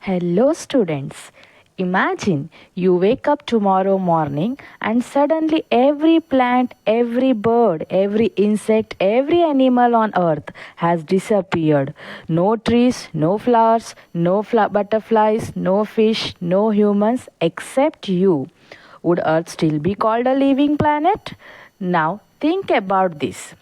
Hello, students. Imagine you wake up tomorrow morning and suddenly every plant, every bird, every insect, every animal on earth has disappeared. No trees, no flowers, no butterflies, no fish, no humans except you. Would Earth still be called a living planet? Now, think about this.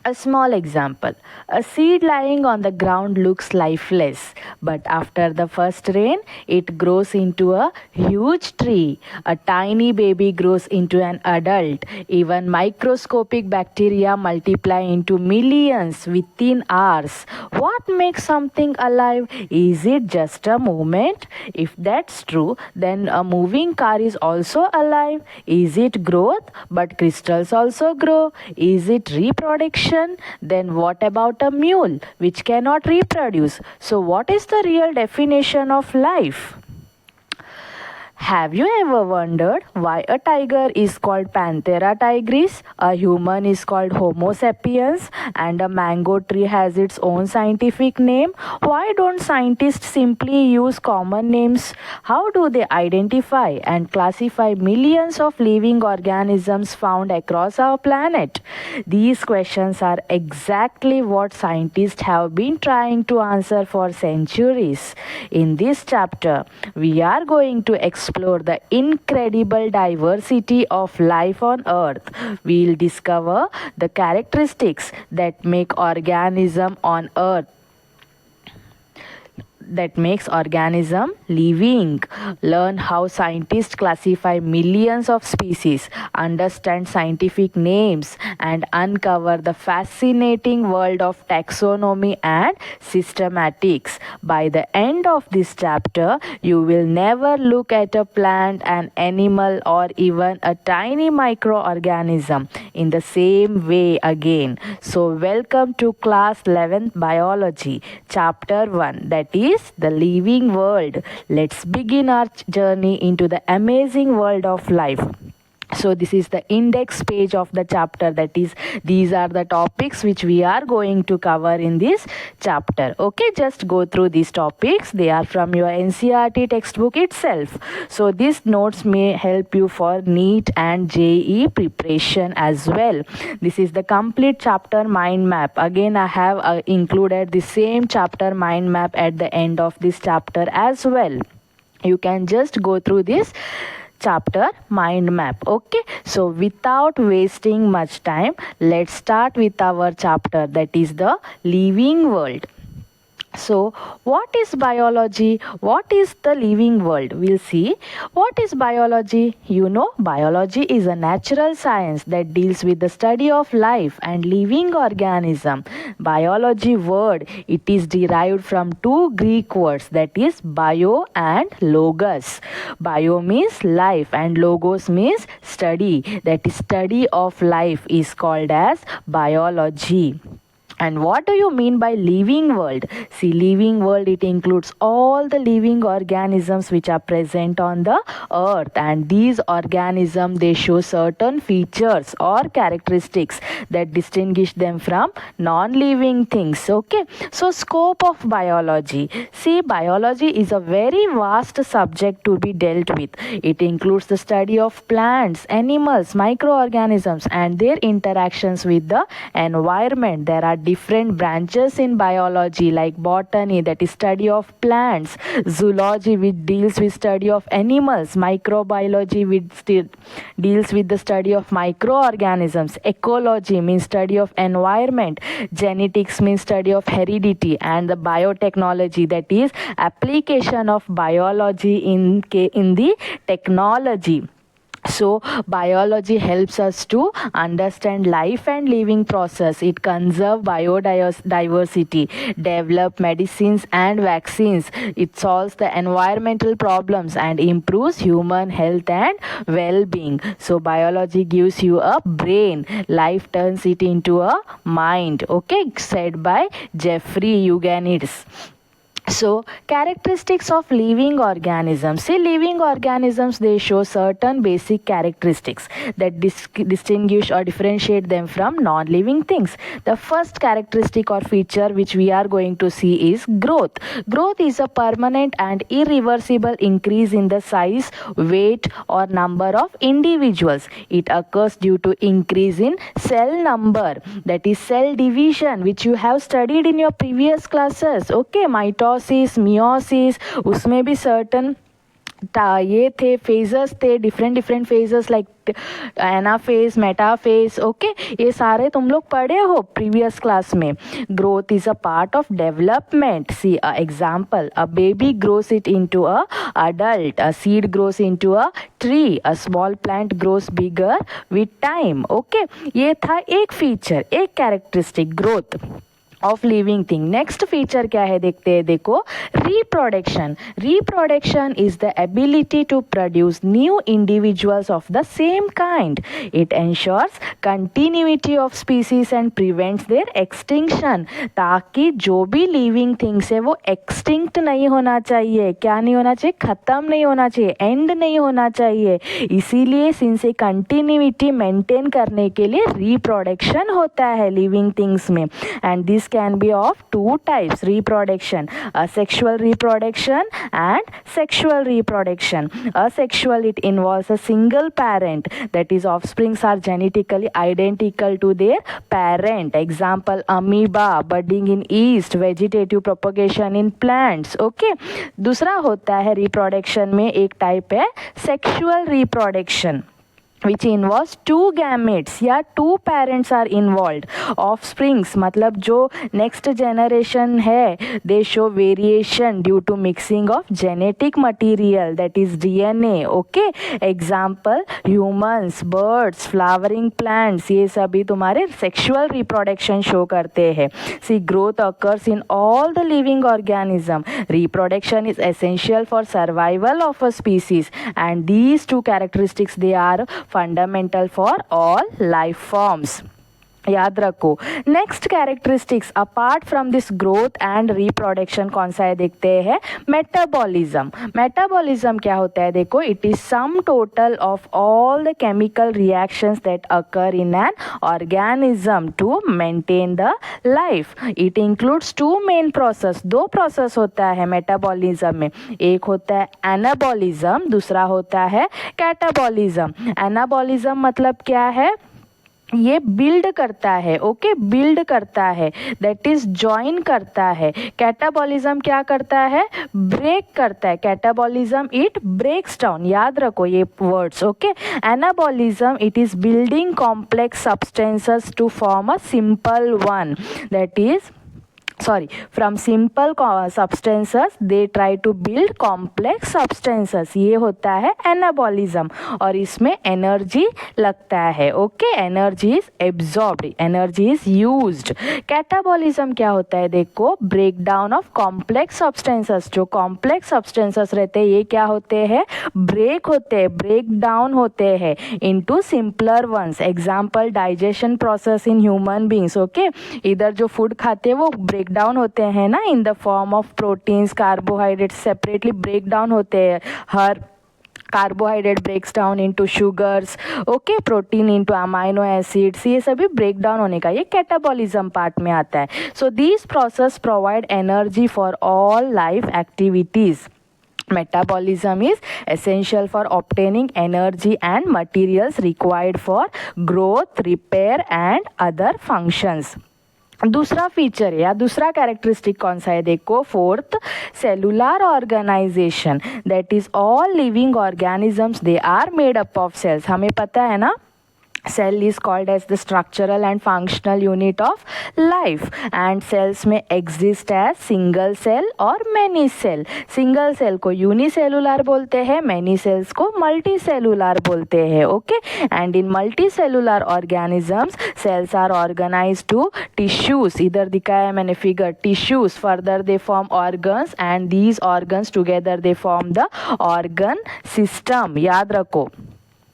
A small example. A seed lying on the ground looks lifeless, but after the first rain, it grows into a huge tree. A tiny baby grows into an adult. Even microscopic bacteria multiply into millions within hours. What makes something alive? Is it just a movement? If that's true, then a moving car is also alive. Is it growth? But crystals also grow. Is it reproduction? Then what about a mule which cannot reproduce? So, what is the real definition of life? Have you ever wondered why a tiger is called Panthera tigris, a human is called Homo sapiens, and a mango tree has its own scientific name? Why don't scientists simply use common names? How do they identify and classify millions of living organisms found across our planet? These questions are exactly what scientists have been trying to answer for centuries. In this chapter, we are going to explore the incredible diversity of life on Earth. We'll discover the characteristics that make organism on Earth that makes organism living. Learn how scientists classify millions of species, understand scientific names, and uncover the fascinating world of taxonomy and systematics. By the end of this chapter, you will never look at a plant, an animal, or even a tiny microorganism in the same way again. So welcome to class 11th biology, chapter 1, that is the living world. Let's begin our journey into the amazing world of life. So this is the index page of the chapter, that is, these are the topics which we are going to cover in this chapter. Okay, just go through these topics. They are from your NCERT textbook itself. So these notes may help you for NEET and JEE preparation as well. This is the complete chapter mind map. Again, I have included the same chapter mind map at the end of this chapter as well. You can just go through this chapter mind map. Okay, so without wasting much time, let's start with our chapter, that is the living world. So, what is biology? What is the living world? We'll see. What is biology? You know, biology is a natural science that deals with the study of life and living organism. Biology word, it is derived from two Greek words, that is bio and logos. Bio means life and logos means study. That is, study of life is called as biology. And what do you mean by living world? See, living world, it includes all the living organisms which are present on the earth, and these organisms, they show certain features or characteristics that distinguish them from non-living things. Okay, so scope of biology. See, biology is a very vast subject to be dealt with. It includes the study of plants, animals, microorganisms, and their interactions with the environment. There are different branches in biology, like botany, that is study of plants, zoology, which deals with study of animals, microbiology, which deals with the study of microorganisms, ecology means study of environment, genetics means study of heredity, and the biotechnology, that is application of biology in the technology. So biology helps us to understand life and living process. It conserves biodiversity, develop medicines and vaccines. It solves the environmental problems and improves human health and well-being. So biology gives you a brain. Life turns it into a mind. Okay, said by Jeffrey Eugenides. So, characteristics of living organisms. See, living organisms, they show certain basic characteristics that distinguish or differentiate them from non-living things. The first characteristic or feature which we are going to see is growth. Growth is a permanent and irreversible increase in the size, weight, or number of individuals. It occurs due to increase in cell number, that is cell division, which you have studied in your previous classes. Okay, mitosis, meiosis, उसमें भी certain ये थे phases थे, different phases like anaphase, metaphase. Okay, ये सारे तुम लोग पढ़े हो प्रीवियस क्लास में. Growth is a part of development. See a example, a baby grows it into a adult, a seed grows into a tree, a small plant grows bigger with time. Okay, ये था एक feature, एक characteristic growth of living thing. Next feature क्या है देखते हैं. देखो, reproduction. Reproduction is the ability to produce new individuals of the same kind. It ensures continuity of species and prevents their extinction. ताकि जो भी लिविंग थिंग्स है वो एक्सटिंक्ट नहीं होना चाहिए. क्या नहीं होना चाहिए? खत्म नहीं होना चाहिए, एंड नहीं होना चाहिए. इसीलिए सिंस ए कंटिन्यूटी मेंटेन करने के लिए रिप्रोडक्शन होता है लिविंग थिंग्स में. And this can be of two types: reproduction, asexual reproduction and sexual reproduction. Asexual, it involves a single parent, that is offsprings are genetically identical to their parent. Example, amoeba, budding in yeast, vegetative propagation in plants. Okay, दूसरा होता है reproduction में एक type है sexual reproduction, which involves two gametes या two parents are involved. Offsprings मतलब जो next generation है, they show variation due to mixing of genetic material, that is DNA. Okay, example, humans, birds, flowering plants, ये सभी तुम्हारे sexual reproduction show करते हैं. See, growth occurs in all the living organism. Reproduction is essential for survival of a species, and these two characteristics, they are fundamental for all life forms. याद रखो. Next characteristics apart from this growth and reproduction कौन सा है देखते हैं. Metabolism. Metabolism क्या होता है देखो, it is sum total of all the chemical reactions that occur in an organism to maintain the life. It includes two main process. दो प्रोसेस होता है मेटाबॉलिज्म में. एक होता है एनाबॉलिज्म, दूसरा होता है कैटाबॉलिज्म. एनाबॉलिज्म मतलब क्या है, ये बिल्ड करता है. ओके, बिल्ड करता है, दैट इज ज्वाइन करता है. कैटाबॉलिज्म क्या करता है, ब्रेक करता है. Catabolism it breaks down. याद रखो ये words. Okay, anabolism it is building complex substances to form a simple one, that is from simple substances they try to build complex substances. ये होता है एनाबॉलिज्म और इसमें एनर्जी लगता है. Okay, energy is absorbed, energy is used. Catabolism क्या होता है देखो, break down of complex substances. जो कॉम्प्लेक्स सब्सटेंसेस रहते हैं ये क्या होते हैं, ब्रेक होते हैं, ब्रेक डाउन होते हैं into simpler ones. Example, digestion process in human beings. Okay, इधर जो फूड खाते हैं वो ब्रेक डाउन होते हैं ना, in the form of proteins, carbohydrates separately break down होते हैं. हर carbohydrate breaks down into sugars. Okay, protein into amino acids. ये सभी ब्रेक डाउन होने का ये कैटाबॉलिज्म पार्ट में आता है. So these process provide energy for all life activities. Metabolism is essential for obtaining energy and materials required for growth, repair and other functions. दूसरा feature या दूसरा कैरेक्टरिस्टिक कौन सा है देखो, fourth, cellular organization. That is all living organisms they are made up of cells. हमें पता है ना, cell is called as the structural and functional unit of life, and cells में exist as single cell और many cell. single cell को unicellular बोलते हैं, many cells को multicellular बोलते हैं. okay, and in multicellular organisms cells are organized to tissues. इधर दिखाया है मैंने figure, tissues. further they form organs and these organs together they form the organ system. याद रखो,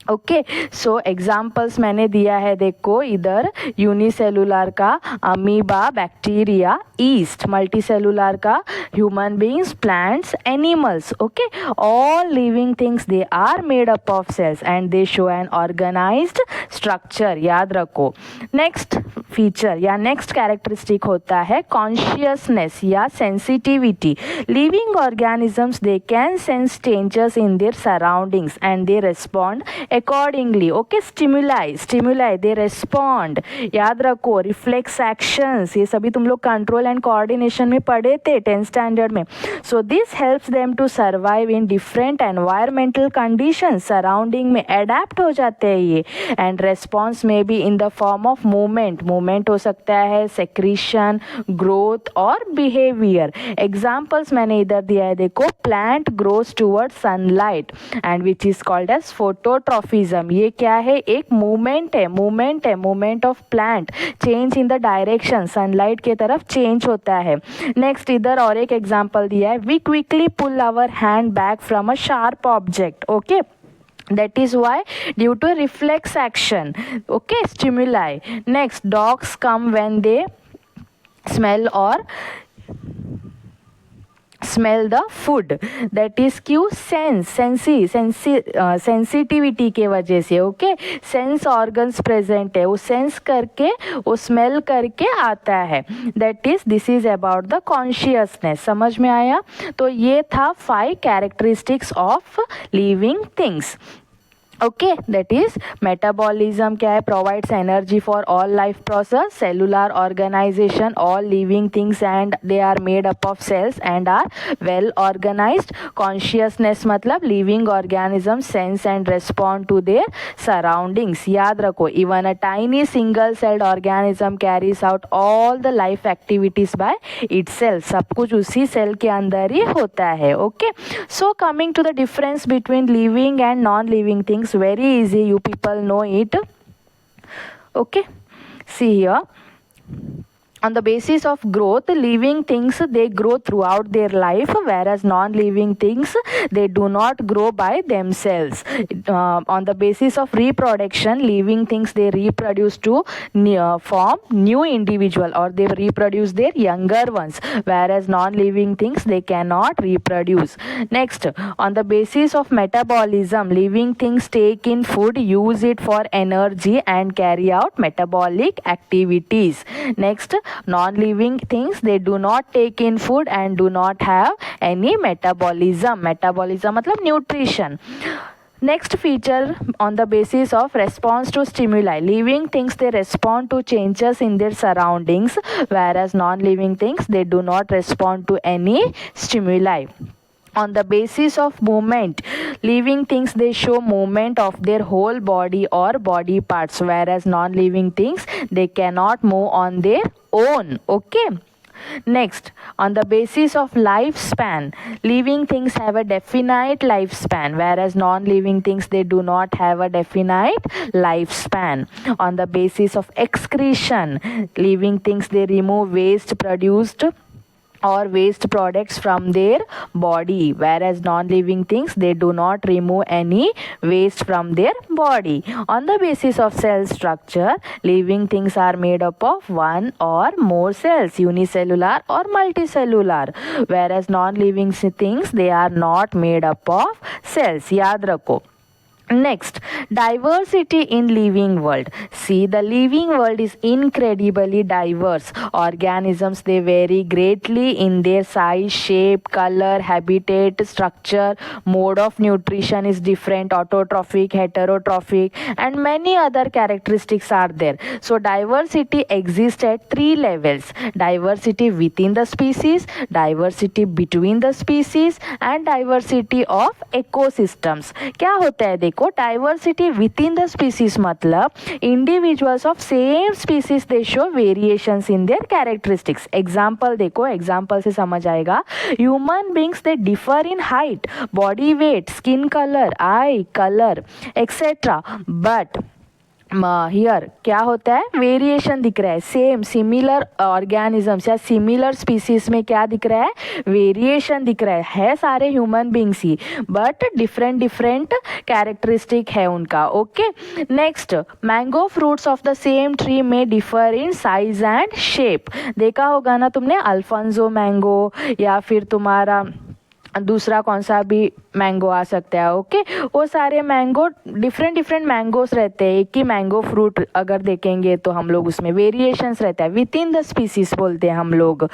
ओके सो एग्जाम्पल्स मैंने दिया है, देखो इधर यूनिसेलुलर का अमीबा, बैक्टीरिया, ईस्ट, मल्टीसेलुलर का human beings, plants, animals. Okay, all living things they are made up of cells and they show an organized structure. याद रखो. नेक्स्ट फीचर या नेक्स्ट कैरेक्टरिस्टिक होता है कॉन्शियसनेस या sensitivity. Living organisms they can sense changes in their surroundings and they respond accordingly. Okay, stimuli they respond. याद रखो. Reflex actions, ये सभी तुम लोग कंट्रोल एंड कोऑर्डिनेशन में पढ़े थे 10th स्टैंडर्ड में. So this helps them to survive in different environmental condition. Surrounding में एडेप्ट हो जाते हैं ये. एंड रेस्पॉन्स में be in the form of movement. Movement हो सकता है, सेक्रीशन, ग्रोथ और बिहेवियर. एग्जाम्पल्स मैंने इधर दिया है, देखो. Plant grows toward sunlight and which is called as phototropism. ये क्या है? एक मूवमेंट है, movement of plant. Change in the direction, sunlight के तरफ चेंज होता है. नेक्स्ट इधर और एक एग्जांपल दिया है. We quickly pull our hand back from a sharp object. Okay, that is why due to reflex action. Okay, stimuli. Next, dogs come when they smell the food. That is क्यों? Sensitivity के वजह से. Okay, sense organs present है, वो sense करके, वो smell करके आता है. That is, this is about the consciousness. समझ में आया? तो ये था 5 characteristics of living things. Okay, that is metabolism क्या है? Provides energy for all life process. Cellular organisation, all living things and they are made up of cells and are well organised. Consciousness मतलब living organism sense and respond to their surroundings. याद रखो, even a tiny single celled organism carries out all the life activities by itself. सब कुछ उसी cell के अंदर ही होता है. Okay, so coming to the difference between living and non living things. Very easy, you people know it. Okay, see here. On the basis of growth, living things they grow throughout their life, whereas non-living things they do not grow by themselves. On the basis of reproduction, living things they reproduce to form new individual, or they reproduce their younger ones, whereas non-living things they cannot reproduce. Next, on the basis of metabolism, living things take in food, use it for energy and carry out metabolic activities. Next, non-living things they do not take in food and do not have any metabolism. Metabolism मतलब nutrition. Next feature, on the basis of response to stimuli, living things they respond to changes in their surroundings, whereas non-living things they do not respond to any stimuli. On the basis of movement, living things they show movement of their whole body or body parts, whereas non-living things they cannot move on their own. Okay, next, on the basis of lifespan, living things have a definite lifespan, whereas non-living things they do not have a definite lifespan. On the basis of excretion, living things they remove waste produced or waste products from their body, whereas non-living things they do not remove any waste from their body. On the basis of cell structure, living things are made up of one or more cells, unicellular or multicellular, whereas non-living things they are not made up of cells. याद रखो. Next, diversity in living world. See, the living world is incredibly diverse. Organisms they vary greatly in their size, shape, color, habitat, structure, mode of nutrition is different, autotrophic, heterotrophic, and many other characteristics are there. So diversity exists at 3 levels: diversity within the species, diversity between the species, and diversity of ecosystems. क्या होता है? देखो, diversity within the species मतलब individuals of same species they show variations in their characteristics. Example देखो, example से समझ आएगा. Human beings they differ in height, body weight, skin colour, eye colour, etcetera, but here क्या होता है, variation दिख रहा है, सेम सिमिलर ऑर्गेनिजम्स या सिमिलर स्पीसीज में क्या दिख रहा है, वेरिएशन दिख रहा है सारे ह्यूमन बींग्स ही, बट डिफरेंट डिफरेंट कैरेक्टरिस्टिक है उनका. Okay, next, mango fruits of the same tree में differ in size and shape. देखा होगा ना तुमने, अल्फांसो मैंगो या फिर तुम्हारा दूसरा कौन सा भी मैंगो आ सकता है. ओके, वो सारे मैंगो डिफरेंट डिफरेंट मैंगोस रहते हैं. एक ही मैंगो फ्रूट अगर देखेंगे तो हम लोग उसमें वेरिएशंस रहता है, विद इन द स्पीसीज बोलते हैं हम लोग.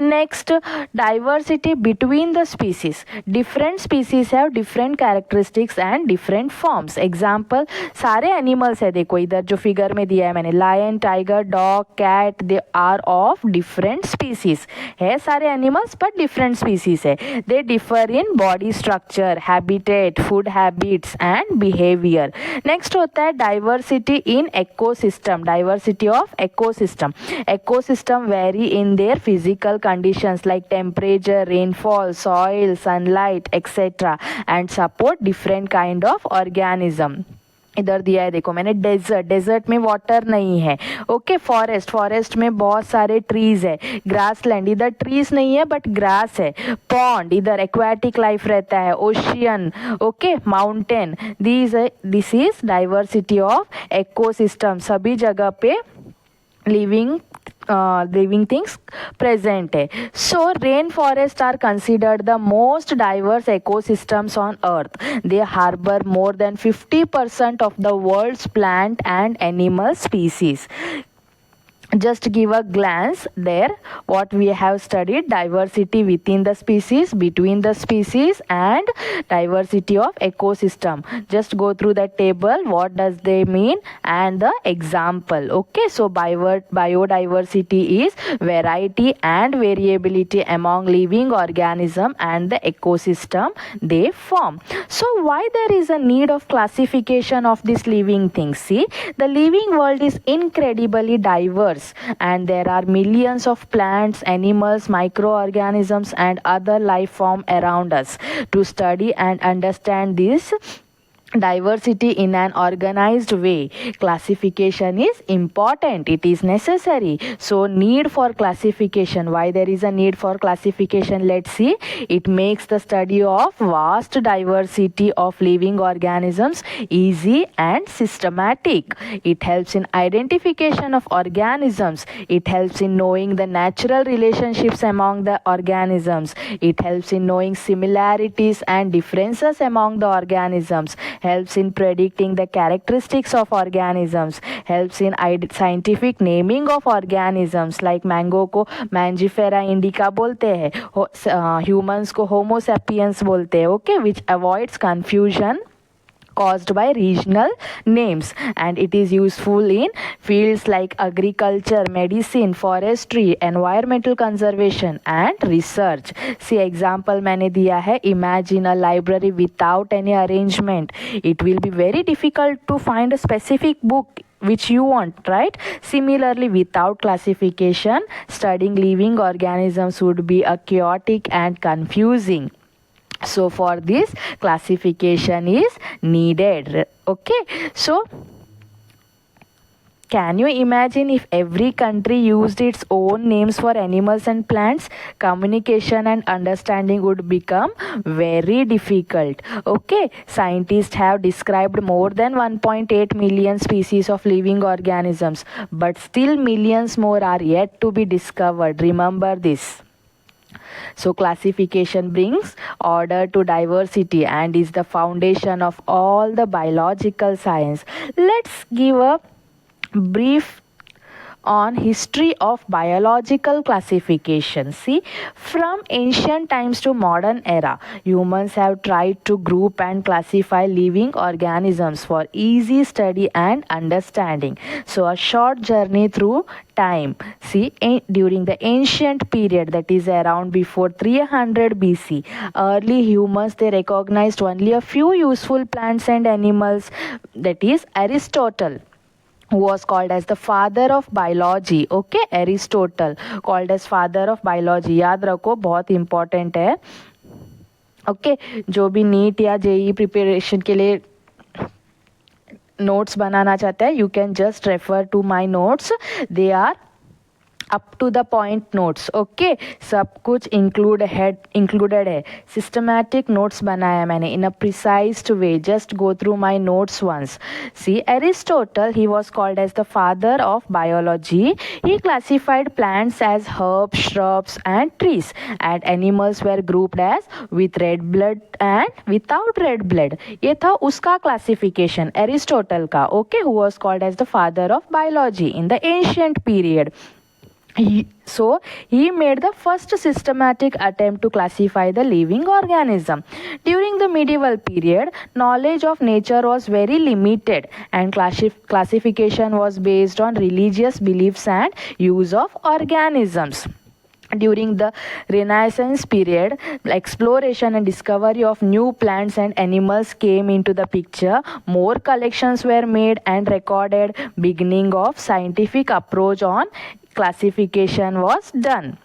Next, diversity between the species. Different species have different characteristics and different forms. Example, सारे एनिमल्स है, देखो इधर जो फिगर में दिया है मैंने, lion, tiger, dog, cat, they are of different species है. सारे एनिमल्स बट डिफरेंट स्पीसीज है. They differ in body structure, habitat, food habits and behaviour. Next होता है diversity in ecosystem. Diversity of ecosystem. Ecosystem vary in their physical conditions like temperature, rainfall, soil, sunlight etcetera and support different kind of organism. इधर दिया है देखो मैंने, desert. Desert में water नहीं है. Okay, forest. फॉरेस्ट में बहुत सारे ट्रीज है. ग्रासलैंड, इधर ट्रीज नहीं है बट ग्रास है. पॉन्ड, इधर एक्वाटिक लाइफ रहता है. Ocean, okay, mountain. This is diversity of ecosystem. सभी जगह पे living things present है. So rainforests are considered the most diverse ecosystems on earth. They harbor more than 50% of the world's plant and animal species. Just give a glance there what we have studied: diversity within the species, between the species, and diversity of ecosystem. Just go through the table, what does they mean and the example. Okay, so biodiversity is variety and variability among living organism and the ecosystem they form. So why there is a need of classification of these living things? See, the living world is incredibly diverse and there are millions of plants, animals, microorganisms and other life form around us. To study and understand this diversity in an organized way, classification is important. It is necessary. So need for classification. Why there is a need for classification? Let's see. It makes the study of vast diversity of living organisms easy and systematic. It helps in identification of organisms. It helps in knowing the natural relationships among the organisms. It helps in knowing similarities and differences among the organisms. Helps in predicting the characteristics of organisms. Helps in scientific naming of organisms. Like mango को Mangifera indica बोलते हैं, humans को Homo sapiens बोलते हैं. Okay, which avoids confusion caused by regional names, and it is useful in fields like agriculture, medicine, forestry, environmental conservation and research. See example मैंने दिया है, imagine a library without any arrangement. It will be very difficult to find a specific book which you want, right? Similarly, without classification, studying living organisms would be a chaotic and confusing. So for this, classification is needed. Okay, so can you imagine if every country used its own names for animals and plants? Communication and understanding would become very difficult. Okay, scientists have described more than 1.8 million species of living organisms, but still millions more are yet to be discovered. Remember this. So classification brings order to diversity and is the foundation of all the biological science. Let's give a brief on history of biological classification. See, from ancient times to modern era, humans have tried to group and classify living organisms for easy study and understanding. So a short journey through time. See, during the ancient period, that is around before 300 BC, early humans, they recognized only a few useful plants and animals. That is Aristotle, who was called as the father of biology. Okay, Aristotle called as father of biology. याद रखो, बहुत important है. Okay, जो भी NEET या JEE preparation के लिए notes बनाना चाहता है, you can just refer to my notes, they are up to the point notes. Okay, सब कुछ इंक्लूडेड है. सिस्टमैटिक नोट्स बनाया मैंने in a precised way. Just go through my notes once. See, Aristotle, he was called as the father of biology. He classified plants as herbs, shrubs and trees, and animals were grouped as with red blood and without red blood. ये था उसका classification Aristotle का. Okay, who was called as the father of biology in the ancient period. So he made the first systematic attempt to classify the living organism. During the medieval period, knowledge of nature was very limited, and classification was based on religious beliefs and use of organisms. During the Renaissance period, exploration and discovery of new plants and animals came into the picture. More collections were made and recorded. Beginning of scientific approach on classification was done,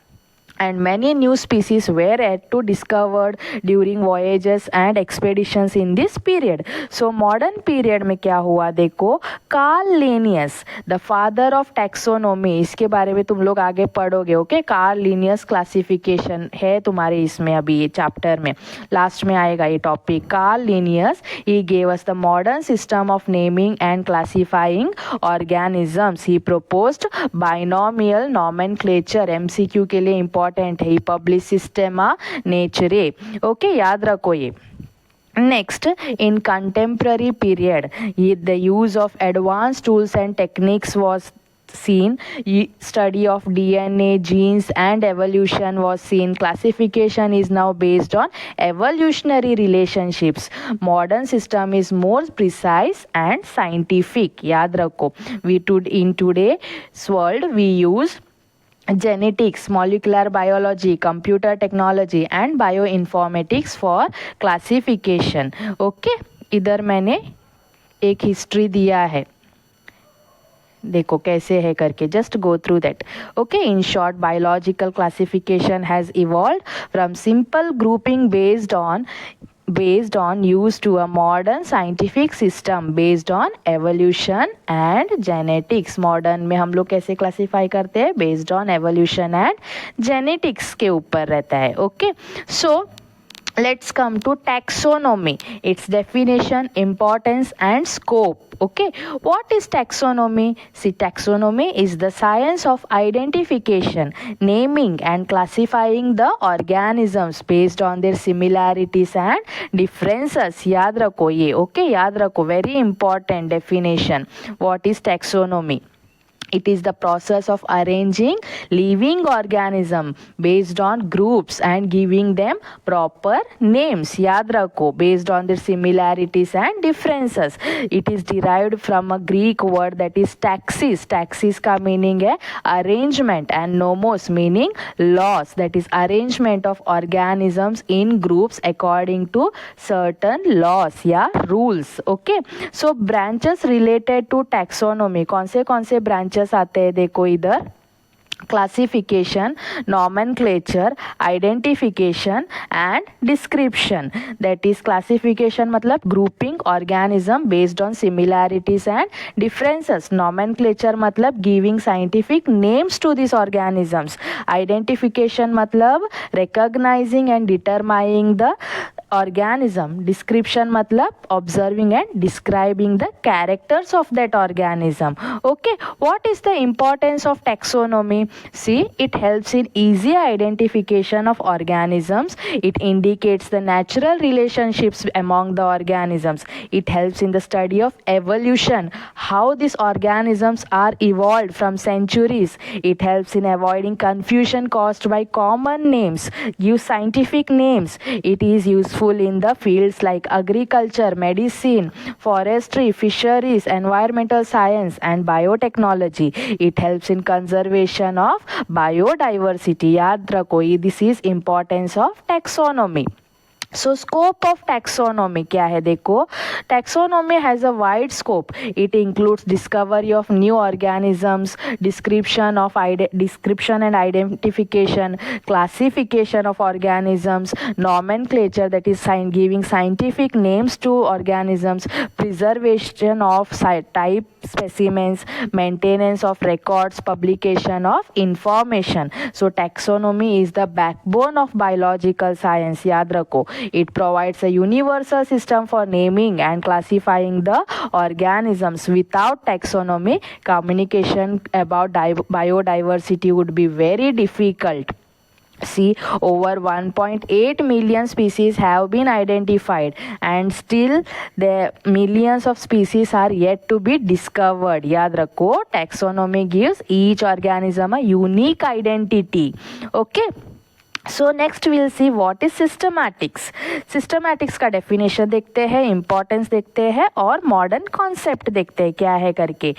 and many new species were yet to discovered during voyages and expeditions in this period. So modern period में क्या हुआ देखो, Karl Linnaeus the father of taxonomy, इसके बारे में तुम लोग आगे पढ़ोगे. ओके, कार्ल लिनियस क्लासिफिकेशन है तुम्हारे इसमें, अभी ये चैप्टर में लास्ट में आएगा ये topic. Karl Linnaeus, he gave us the modern system of naming and classifying organisms. He proposed binomial nomenclature. MCQ के लिए इंपॉर्टेंट है. पब्लिश सिस्टेमा नेचरे. ओके, याद रखो ये. Next, in contemporary period, the use of advanced tools and techniques was seen. Study of DNA, genes and evolution was seen. Classification is now based on evolutionary relationships. Modern system is more precise and scientific. याद रखो, in today's world we use genetics, molecular biology, computer technology and bioinformatics for classification. Okay, इधर मैंने एक history दिया है, देखो कैसे है करके, just go through that. Okay, in short, biological classification has evolved from simple grouping based on use to a modern scientific system based on evolution and genetics. Modern में हम लोग कैसे क्लासीफाई करते हैं, based on evolution and genetics के ऊपर रहता है. Okay, so let's come to taxonomy, its definition, importance and scope. Okay, what is taxonomy? See, taxonomy is the science of identification, naming and classifying the organisms based on their similarities and differences. याद रखो ये. Okay, याद रखो, very important definition. What is taxonomy? It is the process of arranging living organism based on groups and giving them proper names. याद रखो, based on their similarities and differences. It is derived from a Greek word that is taxis. Taxis का meaning है arrangement, and nomos meaning laws, that is arrangement of organisms in groups according to certain laws या rules. Okay, so branches related to taxonomy, कौन से branches आते हैं देखो इधर. classification, nomenclature, identification and description. That is, classification मतलब grouping organism based on similarities and differences. Nomenclature मतलब giving scientific names to these organisms. Identification मतलब recognizing and determining the organism. Description मतलब observing and describing the characters of that organism. Okay, what is the importance of taxonomy? See, it helps in easy identification of organisms. It indicates the natural relationships among the organisms. It helps in the study of evolution, how these organisms are evolved from centuries. It helps in avoiding confusion caused by common names. Give scientific names. It is useful in the fields like agriculture, medicine, forestry, fisheries, environmental science and biotechnology. It helps in conservation of biodiversity. याद रखो, this is importance of taxonomy. So scope of taxonomy क्या है देखो, taxonomy has a wide scope. It includes discovery of new organisms, description and identification, classification of organisms, nomenclature, that is giving scientific names to organisms, preservation of type specimens, maintenance of records, publication of information. So taxonomy is the backbone of biological science. याद रखो, it provides a universal system for naming and classifying the organisms. Without taxonomy, communication about biodiversity would be very difficult. See, over 1.8 million species have been identified, and still the millions of species are yet to be discovered. याद रखो, taxonomy gives each organism a unique identity. Okay. So next will see what is systematics. Systematics का definition देखते हैं, importance देखते हैं और modern concept देखते हैं क्या है करके.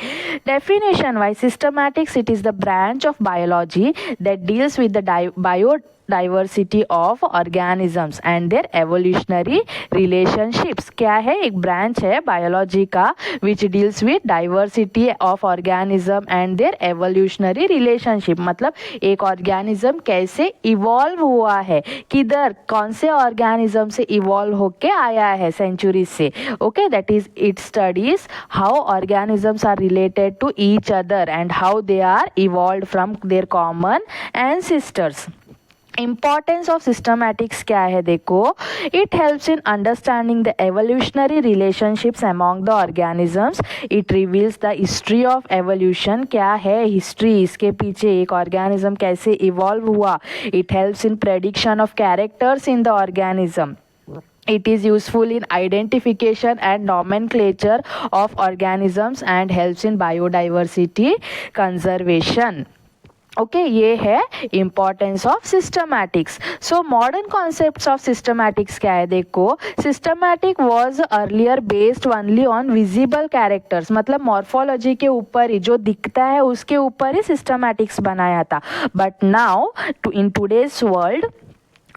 Definition wise systematics, it is the branch of biology that deals with the biodiversity of organisms and their evolutionary relationships. क्या है, एक ब्रांच है बायोलॉजी का which deals with diversity of organism and their evolutionary relationship. मतलब एक organism कैसे evolve हुआ है, किधर कौन से ऑर्गेनिज्म से इवॉल्व होके आया है सेंचुरी से. Okay, that is it studies how organisms are related to each other and how they are evolve from their common ancestors. Importance of systematics क्या है देखो, it helps in understanding the evolutionary relationships among the organisms. It reveals the history of evolution. क्या है history, इसके पीछे एक organism कैसे evolve हुआ. It helps in prediction of characters in the organism. It is useful in identification and nomenclature of organisms and helps in biodiversity conservation. Okay, ये है importance of systematics. So modern concepts of systematics क्या है देखो, systematic was earlier based only on visible characters. मतलब morphology के ऊपर ही, जो दिखता है उसके ऊपर ही सिस्टमैटिक्स बनाया था. But now in today's world,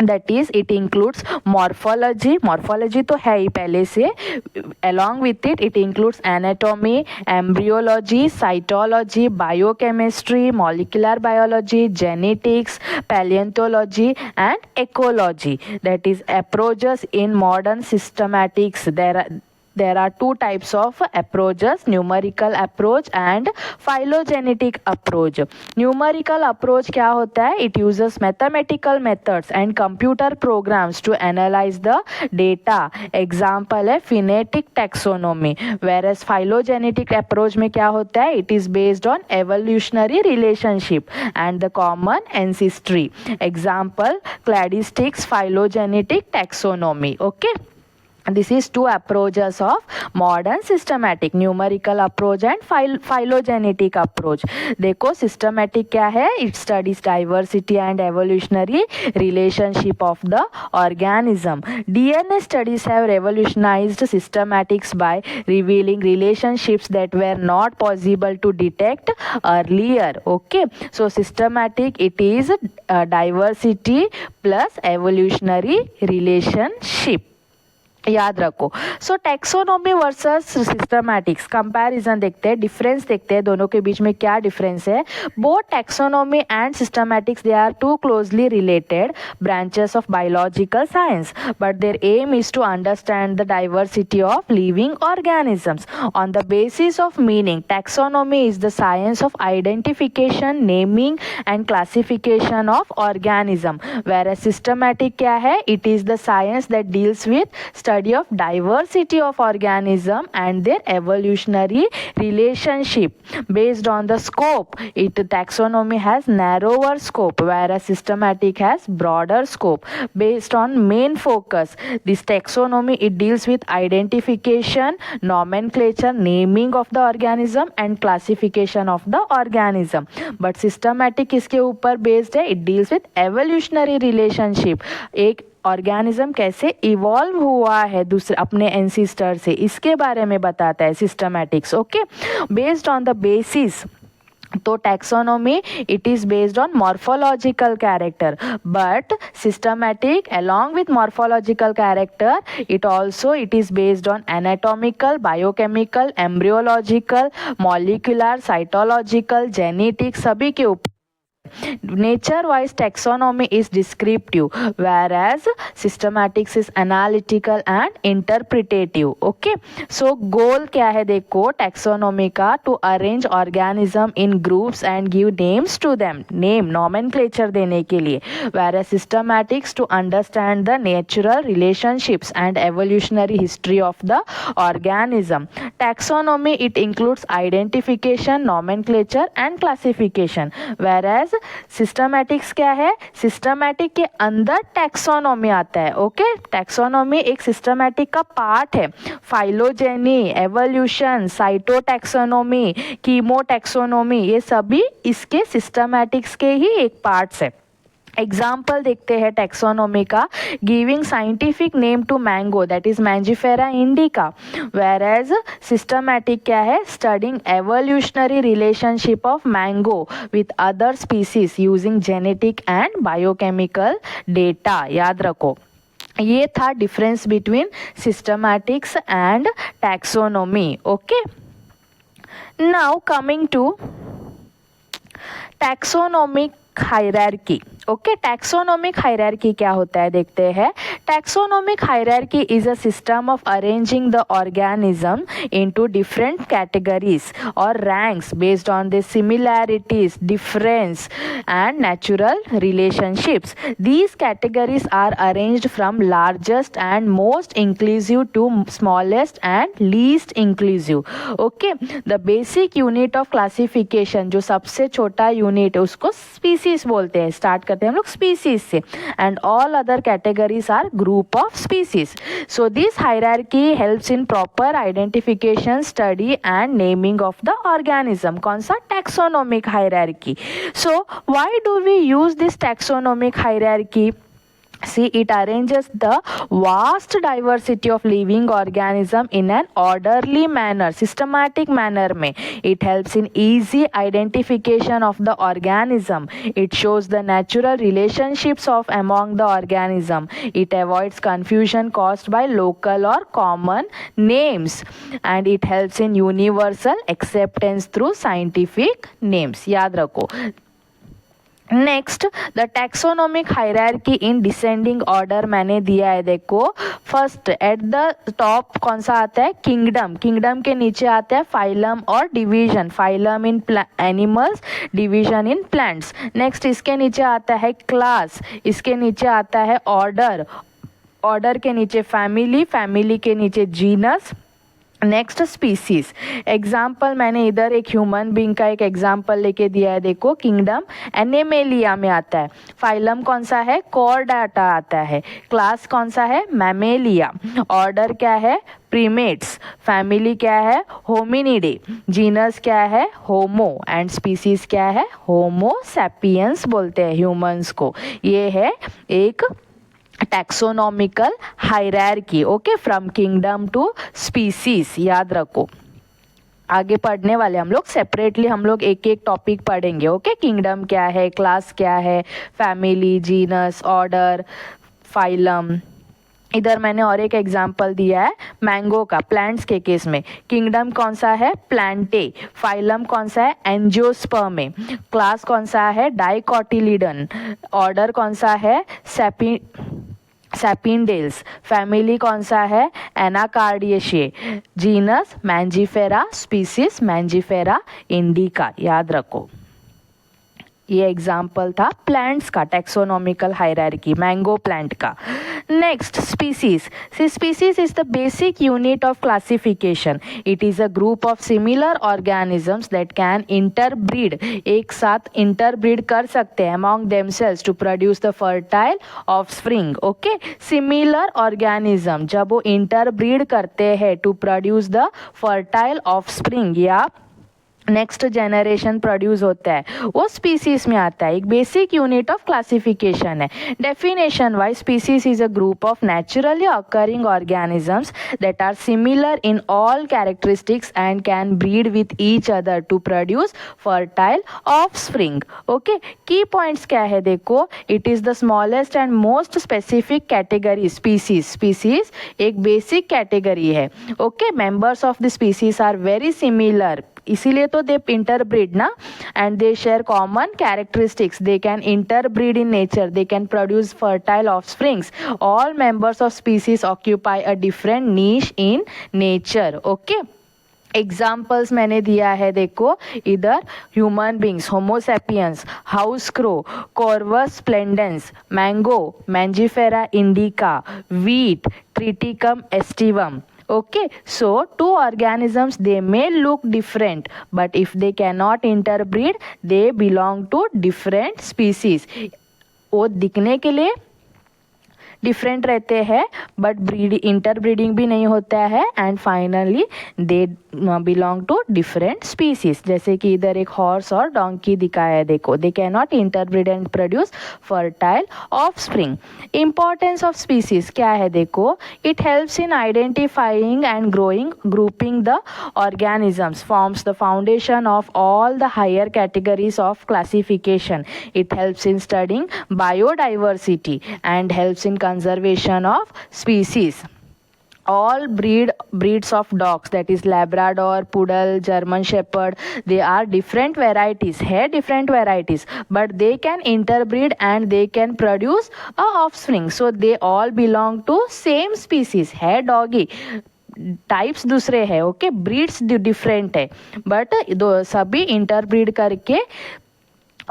that is it includes morphology तो है ही पहले से. Along with it includes anatomy, embryology, cytology, biochemistry, molecular biology, genetics, palaeontology and ecology. That is approaches in modern systematics. There are two types of approaches, numerical approach and phylogenetic approach. Numerical approach क्या होता है, it uses mathematical methods and computer programs to analyze the data. Example है phonetic taxonomy. Whereas phylogenetic approach में क्या होता है, it is based on evolutionary relationship and the common ancestry. Example cladistics phylogenetic taxonomy. Okay. This is two approaches of modern systematic, numerical approach and phylogenetic approach. देखो systematic क्या है, it studies diversity and evolutionary relationship of the organism. DNA studies have revolutionized systematics by revealing relationships that were not possible to detect earlier. Okay, so systematic, it is diversity plus evolutionary relationship. याद रखो. सो taxonomy versus systematics comparison देखते हैं, difference देखते हैं दोनों के बीच में क्या डिफरेंस है. Both taxonomy and systematics, they are two closely related branches of biological science, but their aim is to understand the diversity of living organisms on the basis of meaning. Taxonomy is the science of identification, naming and classification of organism, whereas systematic क्या है, it is the science that deals with study of diversity of organism and their evolutionary relationship. Based on the scope, taxonomy has narrower scope, whereas systematic has broader scope. Based on main focus, this taxonomy, it deals with identification, nomenclature, naming of the organism and classification of the organism. But systematic इसके ऊपर based है, it deals with evolutionary relationship. एक organism कैसे evolve हुआ है दूसरे अपने ancestor से, इसके बारे में बताता है systematics. Okay, based on the basis तो taxonomy it is based on morphological character, but systematic along with morphological character it is based on anatomical, biochemical, embryological, molecular, cytological, genetic सभी के ऊपर. Nature wise taxonomy is descriptive, whereas systematics is analytical and interpretative. Okay, so goal क्या है देखो taxonomy का, to arrange organism in groups and give names to them, name nomenclature देने के लिए, whereas systematics to understand the natural relationships and evolutionary history of the organism. Taxonomy it includes identification, nomenclature and classification, whereas systematics क्या है, systematic के अंदर taxonomy आता है. Okay, taxonomy एक सिस्टमैटिक का पार्ट है. फाइलोजेनी, एवोल्यूशन, साइटोटैक्सोनॉमी, कीमोटैक्सोनॉमी ये सभी इसके सिस्टमैटिक्स के ही एक पार्ट्स है. एग्जाम्पल देखते हैं टैक्सोनॉमी का. Giving scientific name to mango that is Mangifera indica, whereas systematic क्या है, studying evolutionary relationship of mango with other species using genetic and biochemical data. याद रखो ये था difference between systematics and taxonomy. Okay, now coming to taxonomic hierarchy. Okay, taxonomic hierarchy क्या होता है देखते हैं. Taxonomic hierarchy is a system of arranging the organism into different categories और ranks based on the similarities, difference and natural relationships. These categories are arranged from largest and most inclusive to smallest and least inclusive. Okay, the basic unit of classification जो सबसे छोटा unit है उसको species बोलते हैं. Start करते हैं हम लोग स्पीसीज से, and all other categories are group of species. So this hierarchy helps in proper identification, study and naming of the organism. कौन सा, taxonomic hierarchy. So why do we use this taxonomic hierarchy? See, it arranges the vast diversity of living organism in an orderly manner, systematic manner में. It helps in easy identification of the organism. It shows the natural relationships of among the organism. It avoids confusion caused by local or common names, and it helps in universal acceptance through scientific names. याद रखो. Next the taxonomic hierarchy in descending order मैंने दिया है देखो. First at the top कौन सा आता है, किंगडम. किंगडम के नीचे आता है फाइलम और division. Phylum in animals, division in plants. Next इसके नीचे आता है क्लास. इसके नीचे आता है ऑर्डर. ऑर्डर के नीचे फैमिली. फैमिली के नीचे जीनस. Next species. एग्जाम्पल मैंने इधर एक ह्यूमन बींग का एक एग्जाम्पल लेके दिया है देखो. किंगडम एनिमेलिया में आता है. फाइलम कौन सा है, कॉर्डाटा आता है. क्लास कौन सा है, मैमेलिया. ऑर्डर क्या है, प्रीमेट्स. फैमिली क्या है, होमिनिडे. जीनस क्या है, होमो. एंड स्पीसीज क्या है, होमो सैपियंस बोलते हैं ह्यूमंस को. ये है एक taxonomical hierarchy. Okay, from kingdom to species. याद रखो आगे पढ़ने वाले हम लोग सेपरेटली हम लोग एक एक टॉपिक पढ़ेंगे. ओके, किंगडम क्या है, क्लास क्या है, फैमिली, जीनस, ऑर्डर, फाइलम. इधर मैंने और एक एग्जाम्पल दिया है मैंगो का. प्लांट्स के केस में किंगडम कौन सा है, प्लांटे. फाइलम कौन सा है, एंजियोस्पर्मे. क्लास कौन सा है, डाइकोटिलिडन. ऑर्डर कौन सा है, सैपिंडेल्स. फैमिली कौन सा है, Anacardiaceae. Genus Mangifera. Species Mangifera indica. याद रखो ये एग्जाम्पल था प्लांट्स का, टैक्सोनॉमिकल हायरार्की मैंगो प्लांट का. Next species. Species is the basic unit of classification. It is a group of similar organisms that can interbreed. एक साथ interbreed कर सकते हैं among themselves to produce the fertile offspring. Okay, similar organism जब वो interbreed करते हैं to produce the fertile offspring या नेक्स्ट जनरेशन प्रोड्यूस होता है वो स्पीसीज में आता है. एक बेसिक यूनिट ऑफ क्लासिफिकेशन है. Definition wise species is a group of naturally occurring organisms that are similar in all characteristics and can breed with each other to produce fertile offspring. Okay, key points क्या है देखो. It is the smallest and most specific category species. Species एक basic category है. Okay, members of the species are very similar, इसीलिए तो दे interbreed ना, and they share common characteristics. They can interbreed in nature, they can produce fertile offsprings. All members of species occupy a different niche in nature. Okay, examples मैंने दिया है देखो इधर. Human beings Homo sapiens, house crow, Corvus splendens, mango, Mangifera indica, wheat, Triticum aestivum. Okay, so two organisms they may look different, but if they cannot interbreed, they belong to different species. वो दिखने के लिए different रहते हैं but interbreeding भी नहीं होता है, and finally they belong to different species. जैसे कि इधर एक हॉर्स और डोंकी दिखाया है देखो. They can not interbreed and produce fertile offspring. Importance of species क्या है देखो. It helps in identifying and growing grouping the organisms, forms the foundation of all the higher categories of classification. It helps in studying biodiversity and helps in conservation of species. All breeds of dogs, that is Labrador, Poodle, German Shepherd, they are different varieties, but they can interbreed and they can produce a offspring. So they all belong to same species है doggy. Types दूसरे है. Okay, breeds different है but सभी interbreed करके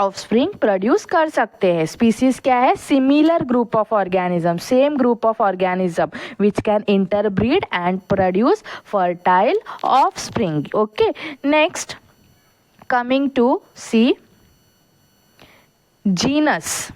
offspring produce कर सकते हैं. Species क्या है. Similar group of organism, same group of organism which can interbreed and produce fertile offspring. Okay, next coming to see genus.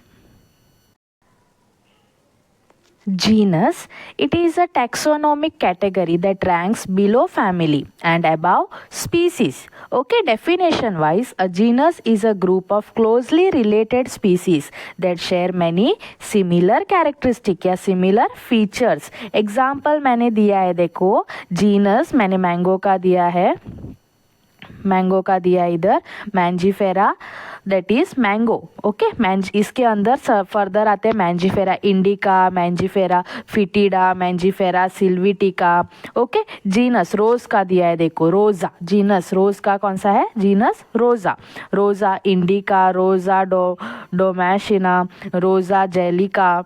Genus, it is a taxonomic category that ranks below family and above species. Okay, definition wise, a genus is a group of closely related species that share many similar characteristics या similar features. Example मैंने दिया है देखो. genus मैंने mango का दिया है, mango का दिया इधर Mangifera, that is mango. Okay, इसके अंदर फर्दर आते हैं Mangifera indica, Mangifera foetida, Mangifera sylvatica. Okay, genus rose का दिया है देखो, रोजा. जीनस रोज का कौन सा है. जीनस रोजा. Rosa indica, Rosa damascena, Rosa gallica.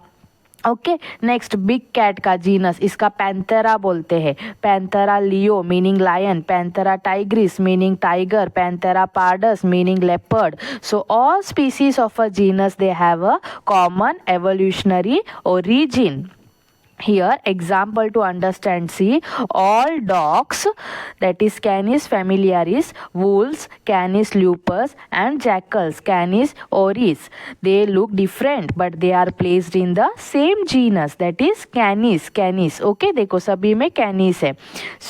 Okay, next big cat का जीनस, इसका पैंथेरा बोलते हैं. Panthera leo meaning lion, Panthera tigris meaning tiger, Panthera pardus meaning leopard. So all species of a genus they have a common evolutionary origin. Here example to understand, see, all dogs, that is Canis familiaris, wolves Canis lupus, and jackals Canis auris, they look different but they are placed in the same genus, that is Canis. Okay, देखो सभी में Canis है.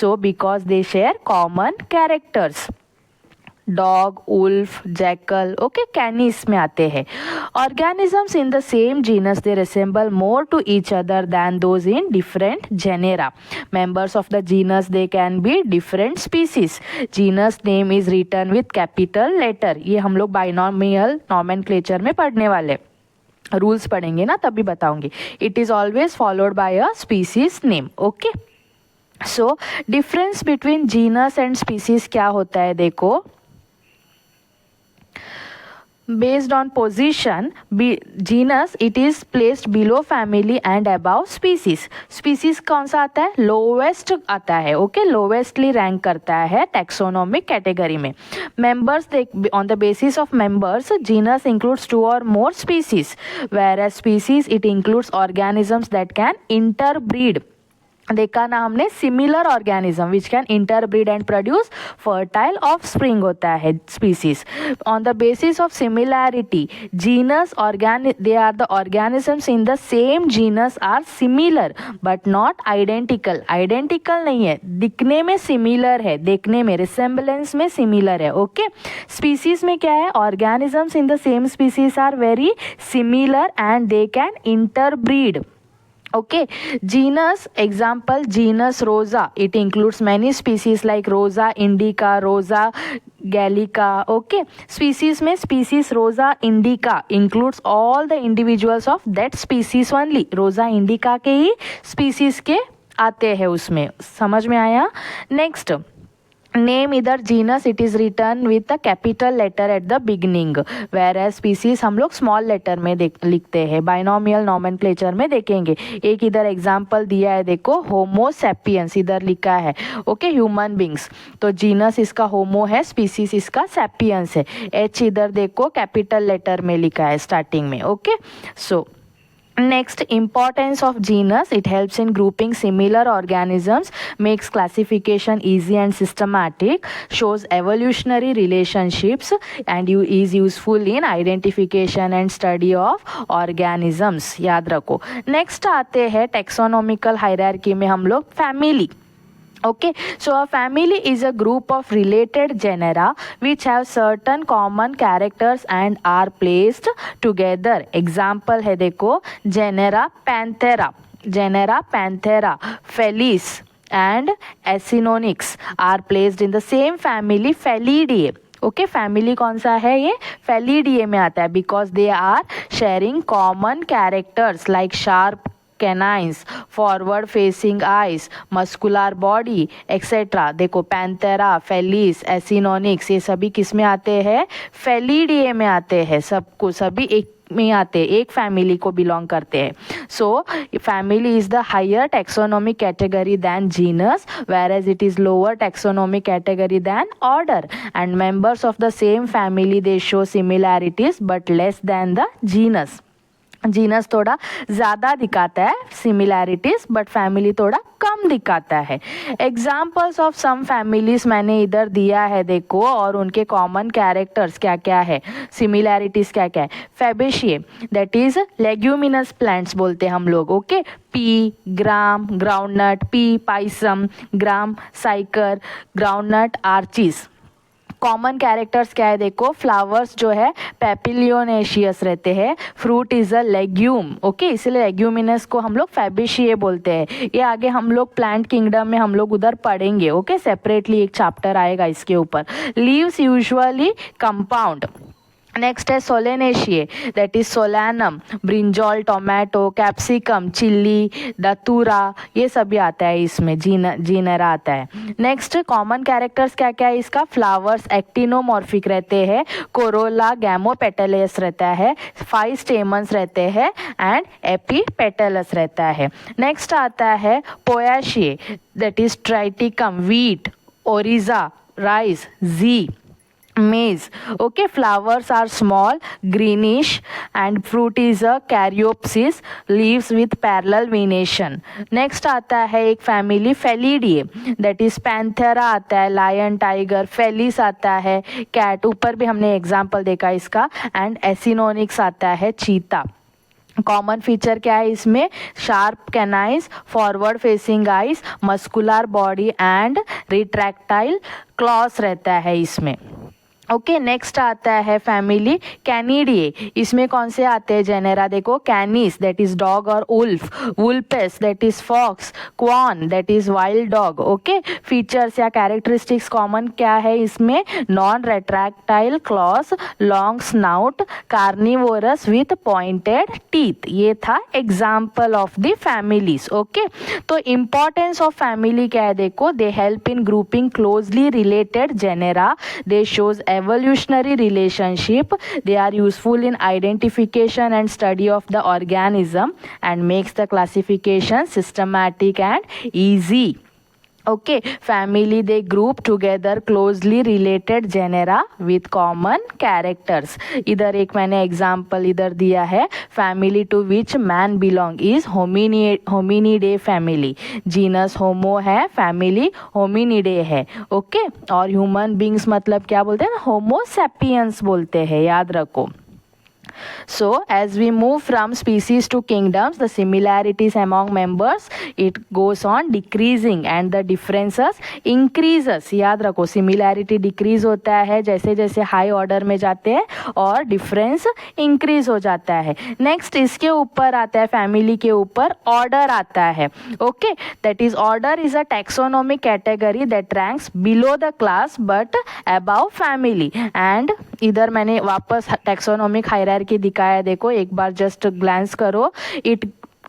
So because they share common characters. Dog, wolf, jackal. Okay, Canis में आते हैं. Organisms in the same genus they resemble more to each other than those in different genera. Members of the genus they can be different species. Genus name is written with capital letter. ये हम लोग binomial nomenclature में पढ़ने वाले, rules पढ़ेंगे ना तभी बताऊंगी. It is always followed by a species name. Okay, so difference between genus and species क्या होता है देखो. Based on position, genus it is placed below family and above species. Species कौन सा आता है. लोवेस्ट आता है. ओके, लोवेस्टली रैंक करता है टैक्सोनॉमिक कैटेगरी में. Members on the basis of members, genus includes 2 or more species, whereas species it includes organisms that can interbreed. देखा ना हमने, similar organism which can interbreed and produce fertile offspring होता है species on the basis of similarity genus they are the organisms in the same genus are similar but not identical. Identical नहीं है, दिखने में similar है, देखने में resemblance में सिमिलर है। ओके, स्पीसीज में क्या है, organisms in the same species are very similar and they can interbreed. Okay, genus example, genus Rosa, it includes many species like Rosa indica, Rosa gallica. Okay, species में species Rosa indica includes all the individuals of that species only. Rosa indica के ही species के आते हैं उसमें, समझ में आया। Next, name इधर genus it is written with the capital letter at the beginning, whereas species हम लोग स्मॉल लेटर में लिखते हैं। बाइनोमियल नॉमेनक्लेचर में देखेंगे। एक इधर एग्जांपल दिया है, देखो होमो सैपियंस इधर लिखा है। ओके, ह्यूमन बींग्स, तो जीनस इसका होमो है, स्पीसीज इसका सैपियंस है। एच इधर देखो कैपिटल लेटर में लिखा है स्टार्टिंग में। Okay, so next, importance of genus, it helps in grouping similar organisms, makes classification easy and systematic, shows evolutionary relationships and is useful in identification and study of organisms। याद रखो। Next आते हैं taxonomical hierarchy में हम लोग family. Okay, so a family is a group of related genera which have certain common characters and are placed together। Example है देखो, genera Panthera, Felis and Acinonyx are placed in the same family Felidae। Okay, family कौन सा है, ये Felidae में आता है, because they are sharing common characters like sharp canines, forward facing eyes, muscular body etcetera. देखो पैंथेरा, फेलिस, एसिनोनिक्स, ये सभी किस में आते हैं, फेलिडिए में आते हैं। सबको सभी एक में आते हैं, एक फैमिली को बिलोंग करते हैं। So family is the higher taxonomic category than genus, whereas it is lower taxonomic category than order, and members of the same family they show similarities but less than the genus. Genus थोड़ा ज़्यादा दिखाता है similarities, but family थोड़ा कम दिखाता है। Examples of some families मैंने इधर दिया है देखो, और उनके कॉमन कैरेक्टर्स क्या क्या है, सिमिलैरिटीज़ क्या क्या है। फैबेशिए दैट इज़ लेग्यूमिनस प्लांट्स बोलते हैं हम लोग। ओके, पी ग्राम ग्राउंडनट, पी पाइसम, ग्राम साइकर, ग्राउंडनट आर्चिस। कॉमन कैरेक्टर्स क्या है देखो, फ्लावर्स जो है पेपिलियोनेशियस रहते हैं, fruit is a legume. Okay, इसलिए लेग्यूमिनस को हम लोग फैबेशिए बोलते हैं। ये आगे हम लोग प्लांट किंगडम में हम लोग उधर पढ़ेंगे। ओके, सेपरेटली एक चैप्टर आएगा इसके ऊपर। Leaves usually compound. नेक्स्ट है Solanaceae that is Solanum, brinjal, tomato, capsicum, chilli, Datura, ये सभी आता है इसमें, जीनरा आता है। नेक्स्ट कॉमन कैरेक्टर्स क्या क्या है इसका, फ्लावर्स एक्टिनोमॉर्फिक रहते हैं, कोरोला गैमोपेटलस रहता है, 5 स्टेमन्स रहते हैं एंड एपीपेटलस रहता है। नेक्स्ट आता है Poaceae that is Triticum, wheat, Oryza, rice, Zea, maize. Okay, flowers are small, greenish and fruit is a caryopsis, leaves with parallel venation. Next आता है एक फैमिली फेलिडिए दैट इज पैंथेरा आता है, lion, tiger, Felis आता है, cat, ऊपर भी हमने एग्जाम्पल देखा इसका, एंड एसिनोनिक्स आता है, चीता। कॉमन फीचर क्या है इसमें, sharp canines, forward facing eyes, muscular body and retractile claws रहता है इसमें। ओके, नेक्स्ट आता है फैमिली कैनिडिए। इसमें कौन से आते हैं जेनेरा देखो, कैनिस दैट इज डॉग और wolf, Vulpes that is fox, Cuon that is wild dog. Okay, features या कैरेक्टरिस्टिक्स कॉमन क्या है इसमें, non retractile claws, long snout, carnivorous with pointed teeth. ये था example of the families. Okay, तो importance of family क्या है देखो, they help in grouping closely related genera, they shows evolutionary relationship, they are useful in identification and study of the organism and makes the classification systematic and easy। Okay, family they group together closely related genera with common characters. इधर एक मैंने example इधर दिया है, family to which man belong is Hominidae family. Genus Homo है, family Hominidae है. Okay, और human beings मतलब क्या बोलते हैं, होमो सैपियंस बोलते हैं, याद रखो. So as we move from species to kingdoms, the similarities among members it goes on decreasing and the differences increases. याद रखो, similarity decrease होता है जैसे जैसे high order में जाते हैं और difference increase हो जाता है. Next इसके ऊपर आता है, family के ऊपर order आता है. Okay, that is order is a taxonomic category that ranks below the class but above family. And इधर मैंने वापस taxonomic hierarchy दिखाया, देखो एक बार जस्ट ग्लैंस करो. It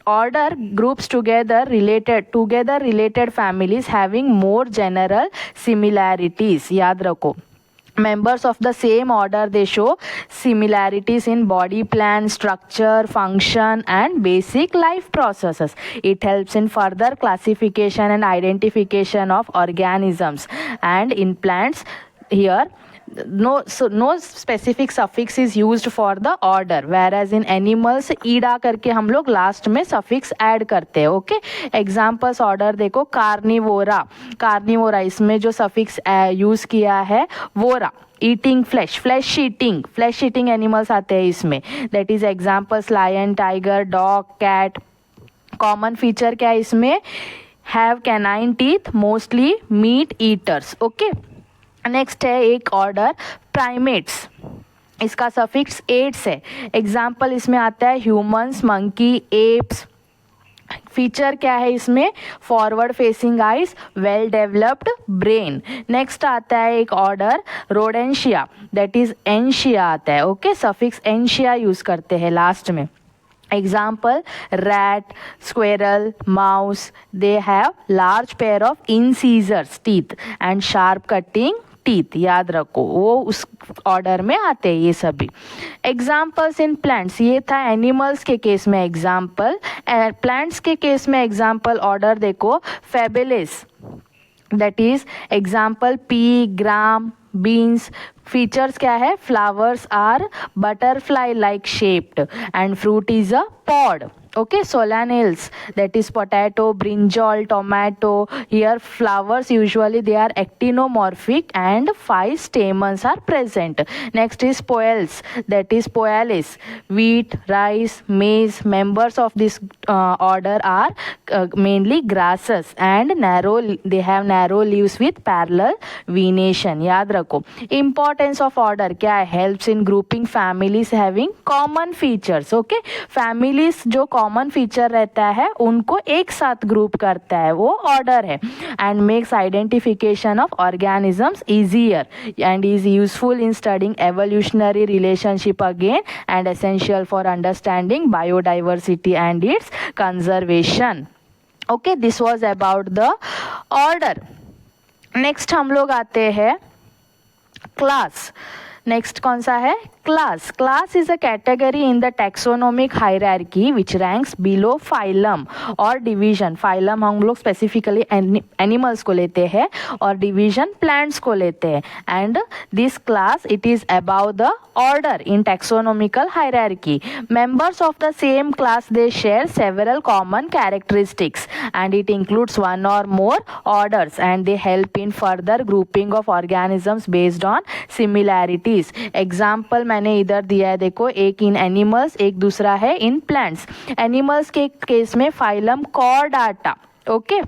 order groups together related families having more general similarities. याद रखो, members of the same order they show similarities in body plan, structure, function and basic life processes. It helps in further classification and identification of organisms. And in plants here no specific suffix is used for the order, whereas in animals ईडा करके हम लोग last में suffix add करते हैं. Okay, examples order देखो, Carnivora इसमें जो suffix use किया है vora. Eating flesh eating animals आते हैं इसमें. That is examples lion, tiger, dog, cat. Common feature क्या है इसमें, have canine teeth, mostly meat eaters. Okay, next है एक ऑर्डर प्राइमेट्स, इसका सफिक्स एट्स है. एग्जाम्पल इसमें आता है ह्यूमंस, मंकी, एप्स. फीचर क्या है इसमें, forward facing eyes, well developed brain. Next आता है एक ऑर्डर रोडेंशिया, दैट इज एंशिया आता है. ओके, सफिक्स एंशिया यूज करते हैं लास्ट में. Example, rat, squirrel, mouse, they have large pair of incisors teeth and sharp cutting teeth. याद रखो, वो उस ऑर्डर में आते हैं ये सभी. एग्जाम्पल्स इन प्लांट्स, ये था एनिमल्स के केस में एग्जाम्पल. प्लांट्स के केस में एग्जाम्पल ऑर्डर देखो, Fabales, that is example pea, gram, beans. Features क्या है, flowers are butterfly like shaped and fruit is a pod. Okay, solanils, that is potato, brinjal, tomato. Here flowers usually they are actinomorphic and 5 stamens are present. Next is poales, that is poalis, wheat, rice, maize. Members of this order are mainly grasses and they have narrow leaves with parallel venation. याद रखो, importance of order क्या है, helps in grouping families having common features. Okay, families जो common feature रहता है उनको एक साथ ग्रुप करता है, वो ऑर्डर है. And makes identification of organisms easier and is useful in studying evolutionary relationship again and essential for understanding biodiversity and it's conservation. Okay, this was about the order. Next हम लोग आते हैं class. Next कौन सा है, class. Class is a category in the taxonomic hierarchy which ranks below phylum और division. Phylum हम लोग स्पेसिफिकली एनिमल्स को लेते हैं और डिवीजन प्लांट्स को लेते हैं. And this class it is about the order in taxonomical hierarchy. Members of the same class they share several common characteristics and it includes one or more orders and they help in further grouping of organisms based on similarities. Example मैंने इधर दिया है, देखो, एक इन animals, एक दूसरा है in plants. Animals के केस में phylum Chordata. Okay,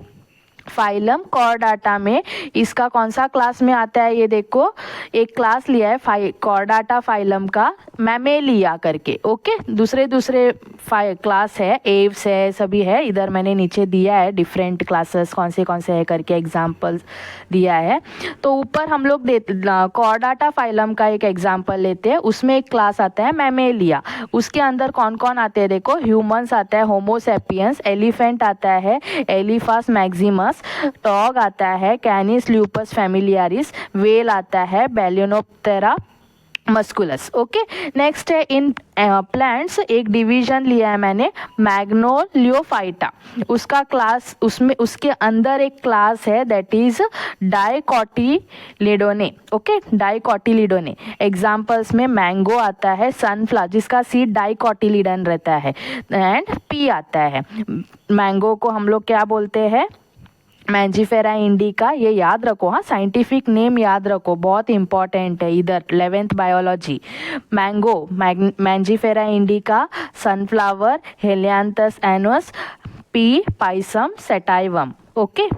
phylum Chordata में इसका कौन सा क्लास में आता है, ये देखो एक क्लास लिया है कॉर्डाटा फाइलम का, मैमेलिया करके. ओके, दूसरे क्लास है, एव्स है, सभी है. इधर मैंने नीचे दिया है डिफरेंट क्लासेस कौन से है करके एग्जाम्पल्स दिया है. तो ऊपर हम लोग कॉर्डाटा फाइलम का एक एग्जाम्पल लेते हैं, उसमें एक क्लास आता है मैमेलिया. उसके अंदर कौन कौन आते हैं, देखो ह्यूमंस आता है, होमोसेपियंस, एलिफेंट आता है, एलिफास मैक्सिमस, डॉग आता है, कैनिस ल्यूपस फैमिलियारिस, वेल आता है, बैलियोनोप्टेरा मस्कुलस। ओके, नेक्स्ट है इन प्लांट्स, एक डिवीजन लिया है मैंने मैग्नोलियोफाइटा, उसका क्लास, उसमें उसके अंदर एक क्लास है दैट इज डाइकोटिलिडोने। ओके, डाइकोटिलिडोने एग्जांपल्स में मैंगो आता है, सनफ्लावर जिसका सीड डाइकोटिलिडन रहता है, एंड पी आता है। मैंगो को हम लोग क्या बोलते हैं, मैंजीफेरा इंडिका, ये याद रखो, हाँ साइंटिफिक नेम याद रखो, बहुत इंपॉर्टेंट है इधर 11th biology. Mango Mangifera indica, sunflower Helianthus annuus, pea Pisum sativum. Okay,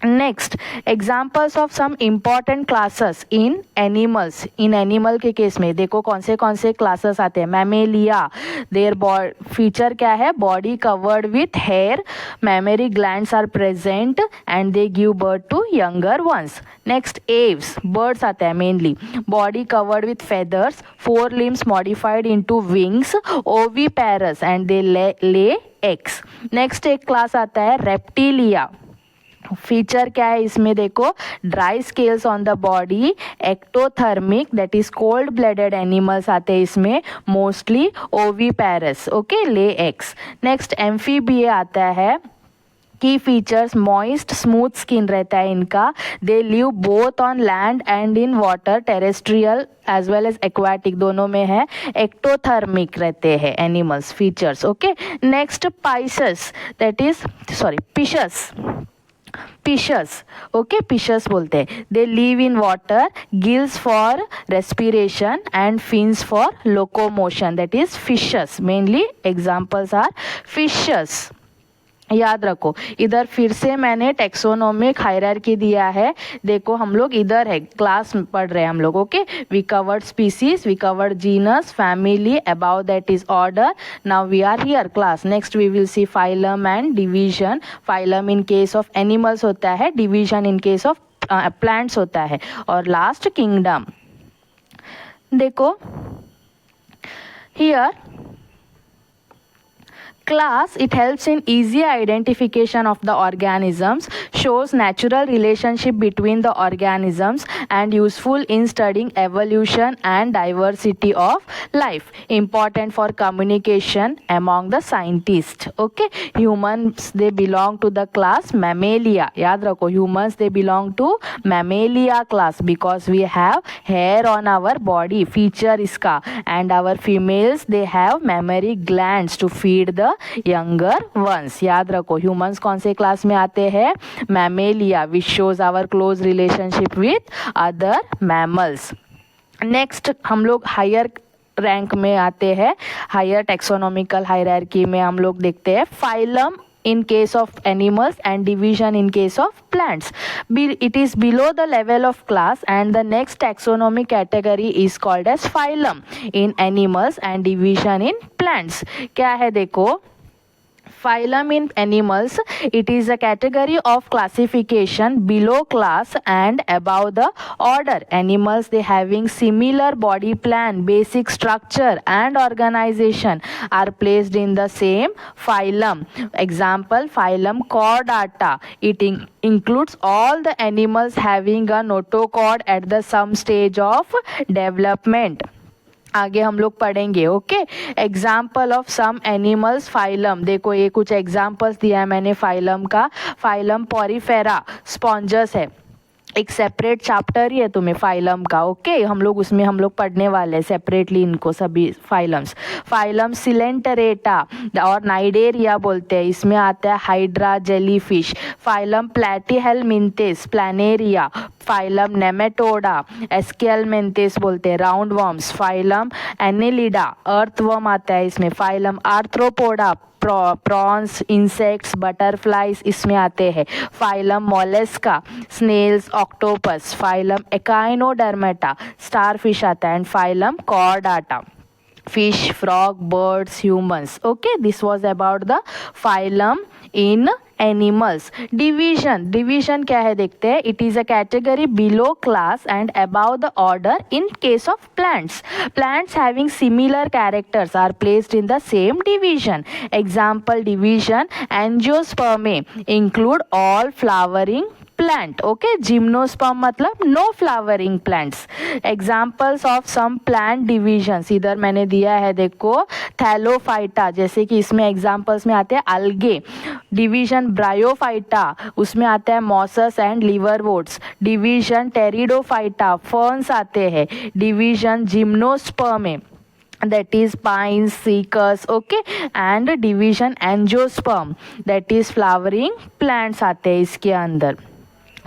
next examples of some important classes in animals. इन एनिमल के केस में देखो कौन से क्लासेस आते हैं। मैमेलिया, देयर फीचर क्या है, body covered with hair, mammary glands are present and they give birth to younger ones. Next aves, birds आते हैं mainly, body covered with feathers, 4 limbs modified into wings, oviparous and they lay eggs. Next एक class आता है reptilia, feature क्या है इसमें देखो, dry scales on the body, ectothermic that is cold blooded animals आते हैं इसमें, मोस्टली ओवीपैरस। ओके, ले एग्स। नेक्स्ट एम्फीबिया आता है, की फीचर्स मॉइस्ट स्मूथ स्किन रहता है इनका, they live both on land and in water, terrestrial as well as aquatic दोनों में है, एक्टोथर्मिक रहते हैं animals features. Okay, next Pisces that is fishes. Okay, fishes बोलते हैं, they live in water, gills for respiration and fins for locomotion, that is fishes. Mainly examples are fishes, याद रखो। इधर फिर से मैंने टेक्सोनोमिक हायरार्की दिया है, देखो हम लोग इधर है क्लास पढ़ रहे हैं हम लोग। Okay, we covered species, we covered genus, family, about that is order, now we are here class. Next we will see phylum and division. Phylum in case of animals होता है, division in case of plants होता है, और last kingdom. देखो here class, it helps in easy identification of the organisms, shows natural relationship between the organisms, and useful in studying evolution and diversity of life, important for communication among the scientists. Okay, humans they belong to the class mammalia, याद रखो, humans they belong to mammalia class because we have hair on our body, feature इसका, and our females they have mammary glands to feed the younger ones. याद रखो, humans कौन से class में आते हैं, mammalia, which shows our close relationship with other mammals. Next हम लोग हायर रैंक में आते हैं, हायर टेक्सोनॉमिकल हायरार्की में हम लोग देखते हैं phylum in case of animals and division in case of plants. It is below the level of class, and the next taxonomic category is called as phylum in animals and division in plants. क्या है देखो, phylum in animals, it is a category of classification below class and above the order. Animals they having similar body plan, basic structure and organization are placed in the same phylum. Example, phylum Chordata, it includes all the animals having a notochord at the some stage of development. आगे हम लोग पढ़ेंगे। Okay, example of some animals phylum, देखो ये कुछ examples दिया है मैंने फाइलम का। फाइलम पॉरीफेरा स्पॉन्जस है, एक सेपरेट चैप्टर ही है तुम्हें फाइलम का। ओके, हम लोग उसमें हम लोग पढ़ने वाले हैं सेपरेटली इनको सभी फाइलम्स। फाइलम सिलेंटरेटा और नाइडेरिया बोलते हैं, इसमें आता है Hydra jellyfish. Phylum Platyhelminthes Planaria. Phylum Nematoda Aschelminthes बोलते हैं, round worms. Phylum Annelida earthworm आता है इसमें। Phylum Arthropoda prawns, insects, butterflies इसमें आते हैं। Phylum Mollusca snails, octopus. Phylum Echinodermata starfish आता है, and phylum Chordata fish, frog, birds, humans. Okay, this was about the phylum in animals. Division क्या है देखते हैं, it is a category below class and above the order in case of plants. Plants having similar characters are placed in the same division. Example division, angiospermae include all flowering plant. Okay, gymnosperm मतलब no flowering plants. Examples of some plant divisions, इधर मैंने दिया है देखो Thallophyta, जैसे कि इसमें examples में आते हैं algae. डिवीजन ब्रायोफाइटा, उसमें आता है mosses and liverworts. Division Pteridophyta, ferns आते हैं. Division gymnosperm, that is pines, cycas. Okay, and division angiosperm, that is flowering plants आते हैं इसके अंदर.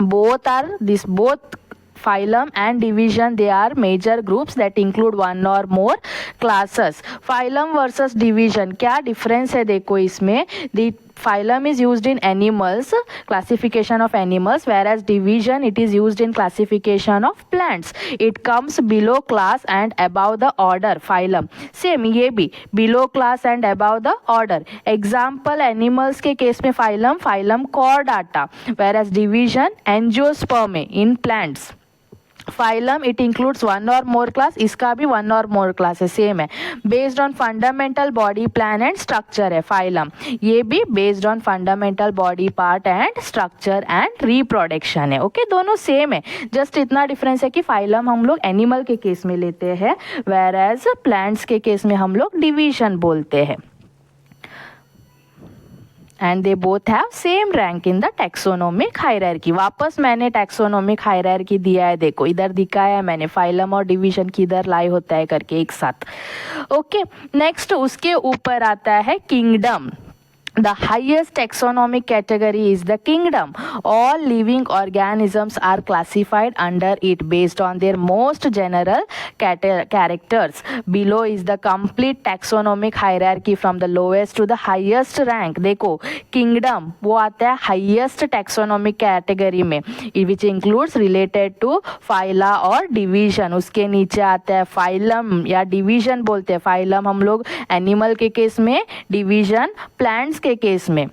both phylum and division, they are major groups that include one or more classes. phylum versus division, क्या difference है देखो इसमें. the phylum is used in animals, classification of animals, whereas division it is used in classification of plants. it comes below class and above the order phylum. same ये भी below class and above the order. example animals के case में phylum chordata, whereas division angiosperm in plants. phylum it includes one or more class, इसका भी one or more class है, same है. based on fundamental body plan and structure है phylum, ये भी based on fundamental body part and structure and reproduction है. Okay, दोनों same है, जस्ट इतना डिफरेंस है कि phylum हम लोग एनिमल के केस में लेते हैं, whereas plants के केस में हम लोग डिवीजन बोलते हैं. and they both have same rank in the taxonomic hierarchy. वापस मैंने taxonomic hierarchy दिया है, देखो इधर दिखाया है मैंने, phylum और division किधर लाई होता है करके एक साथ. ओके, नेक्स्ट उसके ऊपर आता है kingdom. The highest taxonomic category is the kingdom. All living organisms are classified under it based on their most general characters. Below is the complete taxonomic hierarchy from the lowest to the highest rank. देखो kingdom वो आता है highest taxonomic category में, which includes related to phyla और division. उसके नीचे आता है phylum या division बोलते हैं. phylum हम लोग animal के केस में, division plants के केस में.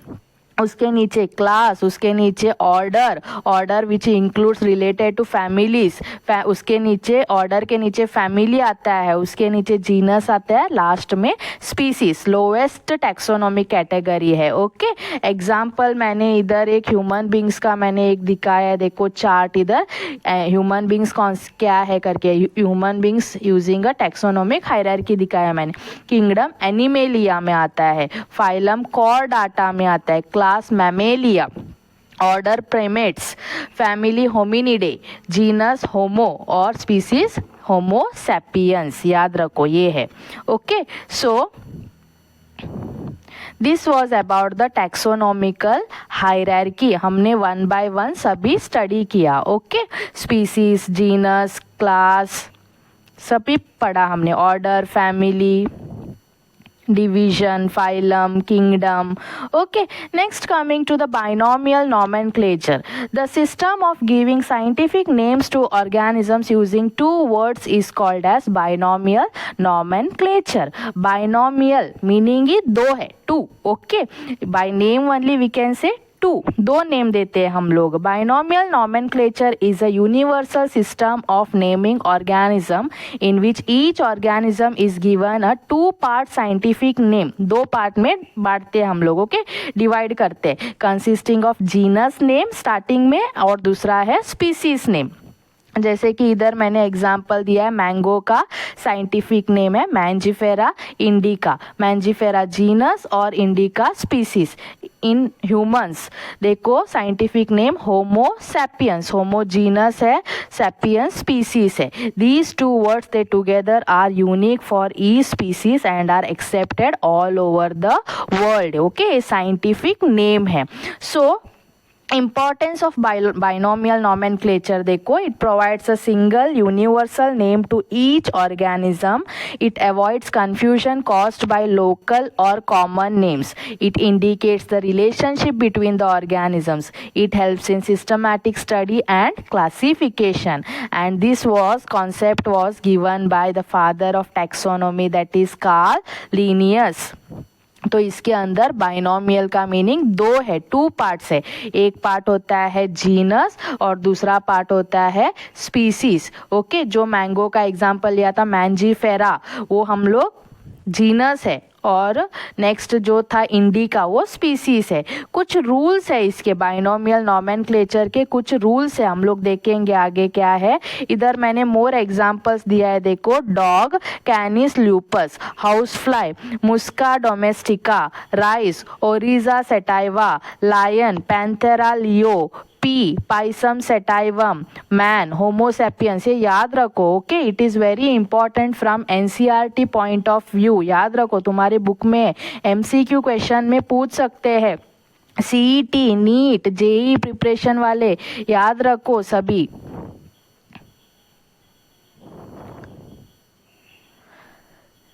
उसके नीचे क्लास, उसके नीचे order which includes related to families. उसके नीचे ऑर्डर के नीचे फैमिली आता है, उसके नीचे जीनस आता है, लास्ट में स्पीसीज. लोएस्ट टैक्सोनॉमिक कैटेगरी है. ओके, एग्जाम्पल मैंने इधर एक ह्यूमन बींग्स का मैंने एक दिखाया है, देखो चार्ट इधर ह्यूमन बींग्स कौन क्या है करके. Human beings using a taxonomic hierarchy दिखाया मैंने. किंगडम एनिमेलिया में आता है, फाइलम कॉर्डाटा में आता है, class Mammalia, order Primates, family Hominidae, genus Homo और स्पीसीज होमो सैपियंस. याद रखो ये है. Okay, so this was about the taxonomical hierarchy. हमने 1 by 1 सभी स्टडी किया. ओके, स्पीसीज, जीनस, क्लास सभी पढ़ा हमने. Order, family, division, phylum, kingdom. Okay, next coming to the binomial nomenclature. The system of giving scientific names to organisms using two words is called as binomial nomenclature. Binomial meaning ही दो है, two. Okay, by name only we can say two, दो name देते हैं हम लोग. Binomial nomenclature is a universal system of naming organism in which each organism is given a 2 part scientific name. 2 part में बांटते हैं हम लोग. ओके, डिवाइड करते हैं, consisting of genus name starting में और दूसरा है स्पीसीज नेम. जैसे कि इधर मैंने एग्जाम्पल दिया है, मैंगो का साइंटिफिक नेम है मैंजीफेरा इंडिका. मैंजीफेरा जीनस और इंडिका स्पीसीज. इन ह्यूमंस देखो साइंटिफिक नेम होमो सैपियंस. होमो जीनस है, सैपियंस स्पीसीज है. These 2 words they together are unique for each species and are accepted all over the world. Okay, scientific name है. सो importance of binomial nomenclature देखो, it provides a single universal name to each organism. It avoids confusion caused by local or common names. It indicates the relationship between the organisms. It helps in systematic study and classification. And this concept was given by the father of taxonomy, that is Carl Linnaeus. तो इसके अंदर binomial का meaning 2 है, 2 parts है. एक part होता है genus और दूसरा पार्ट होता है स्पीसीज. ओके, जो मैंगो का एग्जांपल लिया था मैंजीफेरा, वो हम लोग जीनस है और नेक्स्ट जो था इंडिका वो स्पीसीज है। कुछ रूल्स है इसके बाइनोमियल नॉमेनक्लेचर के, कुछ रूल्स है, हम लोग देखेंगे आगे क्या है। इधर मैंने मोर एग्जांपल्स दिया है, देखो dog Canis lupus, house fly Musca domestica, rice Oryza sativa, lion Panthera leo, pea Pisum sativum, man Homo sapiens. ये याद रखो, okay. It is very important from NCERT point of view. याद रखो, तुम्हारे book में एमसीक्यू क्वेश्चन में पूछ सकते हैं। सीईटी नीट जेई प्रिपरेशन वाले याद रखो सभी।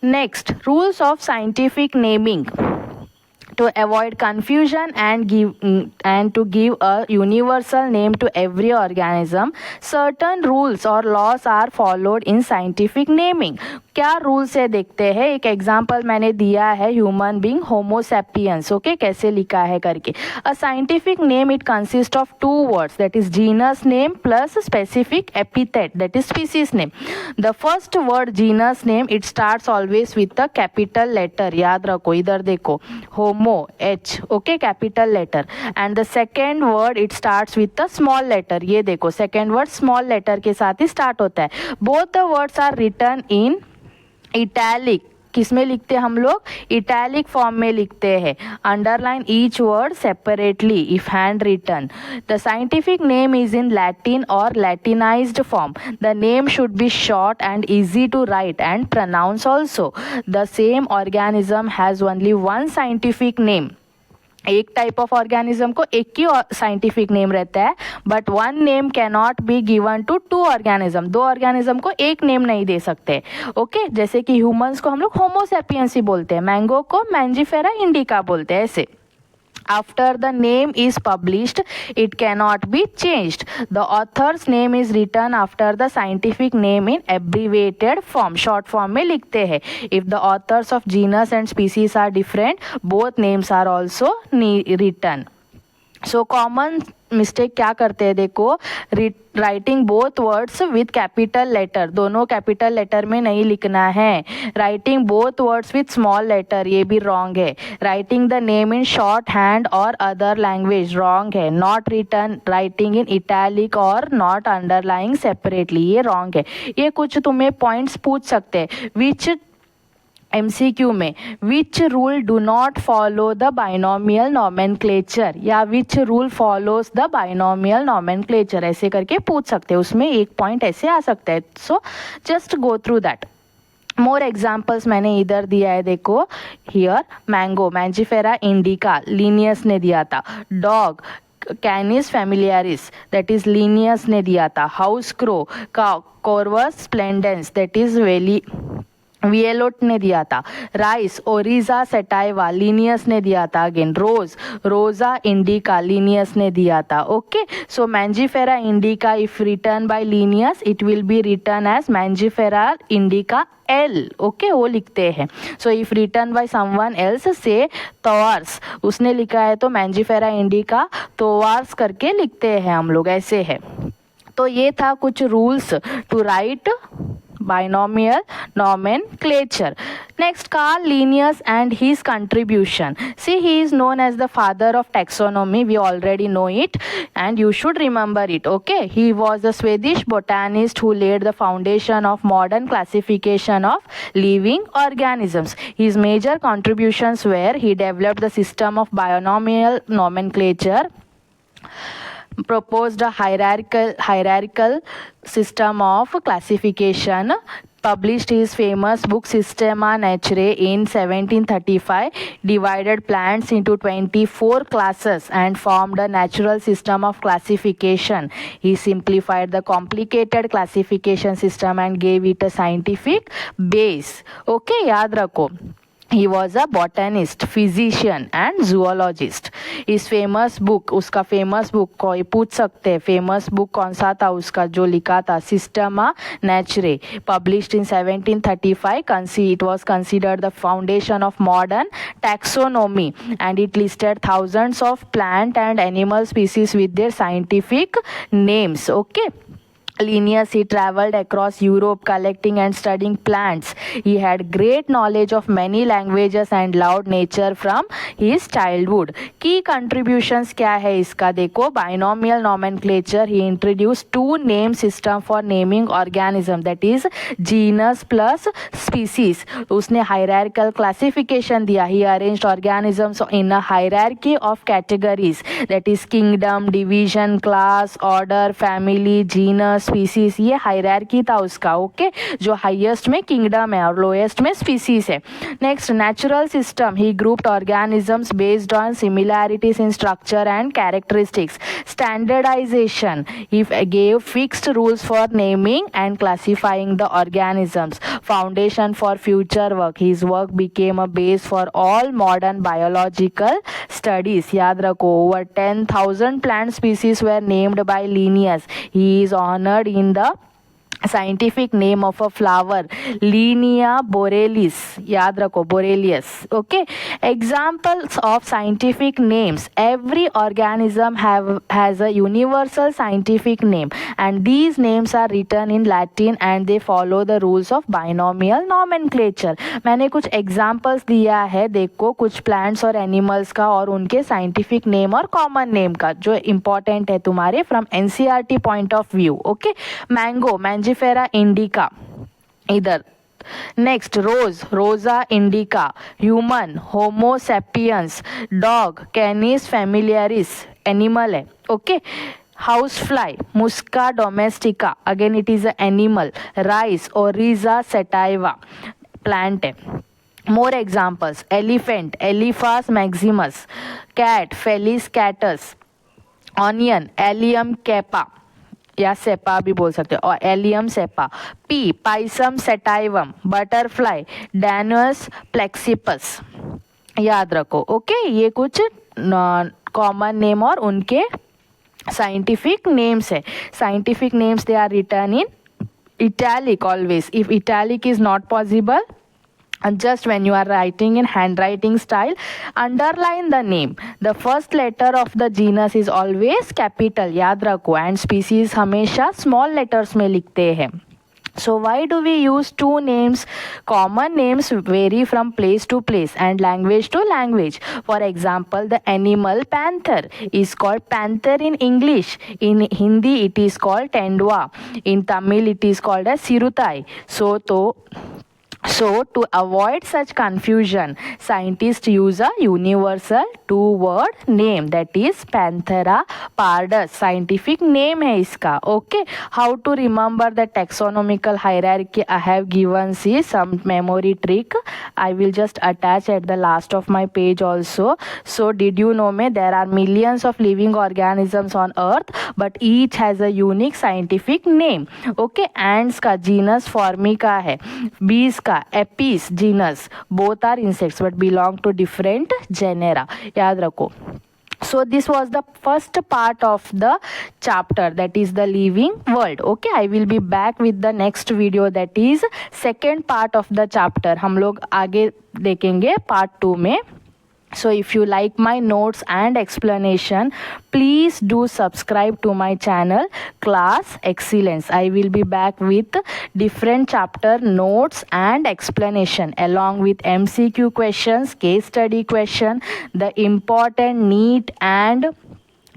Next, rules of scientific naming to avoid confusion and to give a universal name to every organism. Certain rules or laws are followed in scientific naming. क्या rules है देखते हैं। एक example मैंने दिया है, ह्यूमन बींग होमोसेपियंस, ओके, कैसे लिखा है करके। A scientific name it consist of 2 words, that is genus name plus specific epithet, that is species name. The first word genus name, it starts always with a capital letter. याद रखो, इधर देखो Homo H, okay, capital letter, and the second word it starts with a small letter. ये देखो second word small letter के साथ ही start होता है। Both the words are written in italic. किस में लिखते हैं हम लोग? इटैलिक फॉर्म में लिखते हैं। Underline each word separately if hand written. The scientific name is in Latin और Latinised form. The name should be short and easy to write and pronounce also. The same organism has only one scientific name. एक type of organism को एक ही scientific name रहता है, but one name can not be given to 2 organism. 2 organism को एक name नहीं दे सकते, ओके। जैसे कि ह्यूमंस को हम लोग होमोसेपियंस ही बोलते हैं, मैंगो को मैंजीफेरा इंडिका बोलते हैं, ऐसे। After the name is published, it cannot be changed. The author's name is written after the scientific name in abbreviated form, short form में लिखते हैं. If the authors of genus and species are different, both names are also written. So common mistake क्या करते हैं देखो, writing both words with capital letter, दोनों capital letter में नहीं लिखना है। Writing both words with small letter, ये भी रॉन्ग है। Writing the name in shorthand और अदर लैंग्वेज, रॉन्ग है। Not written writing in italic और नॉट अंडरलाइंग सेपरेटली, ये रॉन्ग है। ये कुछ तुम्हें पॉइंट्स पूछ सकते हैं विच MCQ में, which rule do not follow the binomial nomenclature, या which rule follows the binomial nomenclature, ऐसे करके पूछ सकते हैं। उसमें एक पॉइंट ऐसे आ सकता है। So just go through that. More examples मैंने इधर दिया है, देखो here mango Mangifera indica, Linnaeus ने दिया था। Dog Canis familiaris, that is Linnaeus ने दिया था। House crow Corvus splendens, that is Vieillot ने दिया था। राइस ओरिजा सेटाइवा, लीनियस ने दिया था। अगेन रोज रोजा इंडिका, लीनियस ने दिया था। Okay, so Mangifera indica if written by Linnaeus it will be written as Mangifera indica L, okay, वो लिखते हैं। So if written by someone else से तोवार्स, उसने लिखा है तो मैंजीफेरा इंडिका तोवार्स करके लिखते हैं हम लोग, ऐसे है। तो ये था कुछ rules to write binomial nomenclature. Next, Carl Linnaeus and his contribution. See, he is known as the father of taxonomy. We already know it and you should remember it. Okay, he was a Swedish botanist who laid the foundation of modern classification of living organisms. His major contributions were he developed the system of binomial nomenclature, proposed a hierarchical system of classification, published his famous book Systema Naturae in 1735, divided plants into 24 classes and formed a natural system of classification. He simplified the complicated classification system and gave it a scientific base. Okay, याद रखो। He was a botanist, physician and zoologist. His famous book, उसका famous book कोई पूछ सकते हैं, famous book कौन सा था उसका जो लिखा था, Systema Naturae, published in 1735. It was considered the foundation of modern taxonomy and it listed thousands of plant and animal species with their scientific names. Okay. Linnaeus, he traveled across Europe collecting and studying plants. He had great knowledge of many languages and loved nature from his childhood. Key contributions क्या है इसका देखो, binomial nomenclature. He introduced two name system for naming organism, that is genus plus species. उसने hierarchical classification दिया. He arranged organisms in a hierarchy of categories, that is kingdom, division, class, order, family, genus, species. ये hierarchy था उसका. Okay, जो highest में kingdom है और lowest में स्पीसीज है. Next, natural system. He grouped organisms based on similarities in structure and characteristics. Standardization. He gave fixed rules for naming and classifying the organisms. Foundation for future work. His work became a base for all modern biological studies. याद रखो, over 10,000 plant species were named by Linnaeus. He is honored in the scientific name of a flower, Linnea borealis. याद रखो, borealis. Okay, examples of scientific names. Every organism has a universal scientific name, and these names are written in Latin and they follow the rules of binomial nomenclature. मैंने कुछ examples दिया है, देखो कुछ plants और animals का और उनके scientific name और common name का, जो important है तुम्हारे from NCERT point of view. Okay, mango, Mangifera indica, इधर. Next, rose, Rosa indica. Human, Homo sapiens. Dog, Canis familiaris, animal है. Okay. House fly, Musca domestica, again it is a animal. Rice, Oryza sativa, plant है. More examples, elephant, Elephas maximus. Cat, Felis catus. Onion, Allium cepa या cepa भी बोल सकते हो, और Allium cepa. Pea, Pisum sativum. Butterfly, Danaus plexippus. याद रखो. ओके, ये कुछ कॉमन नेम और उनके साइंटिफिक नेम्स है. Scientific names they are written in italic always. If italic is not possible, and just when you are writing in handwriting style, underline the name. The first letter of the genus is always capital, याद रखो, and species हमेशा small letters में लिखते हैं. So why do we use two names? Common names vary from place to place and language to language. For example, the animal panther is called panther in English. In Hindi it is called tendua. In Tamil it is called as sirutai. So to avoid such confusion, scientists use a universal two-word name, that is Panthera pardus. Scientific name है इसका. Okay, how to remember the taxonomical hierarchy I have given, see some memory trick. I will just attach at the last of my page also. So did you know me, there are millions of living organisms on earth, but each has a unique scientific name. Okay, ants का genus Formica है. bees का Apis genus. Both are insects but belong to different genera. याद रखो. So this was the first part of the chapter, that is the living world. Okay, I will be back with the next video, that is second part of the chapter. हम लोग आगे देखेंगे part 2 में. So if you like my notes and explanation, please do subscribe to my channel Class Excellence. I will be back with different chapter notes and explanation along with MCQ questions, case study question, the important NEET and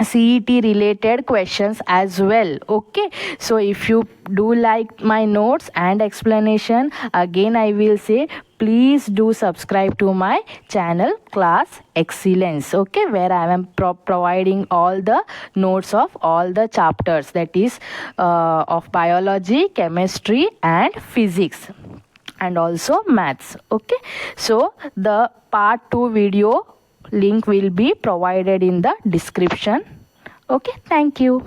CET related questions as well. Okay, so if you do like my notes and explanation, again I will say please do subscribe to my channel Class Excellence. Okay, where I am providing all the notes of all the chapters, that is of biology, chemistry and physics and also maths. Okay, so the part 2 video link will be provided in the description. Okay, thank you.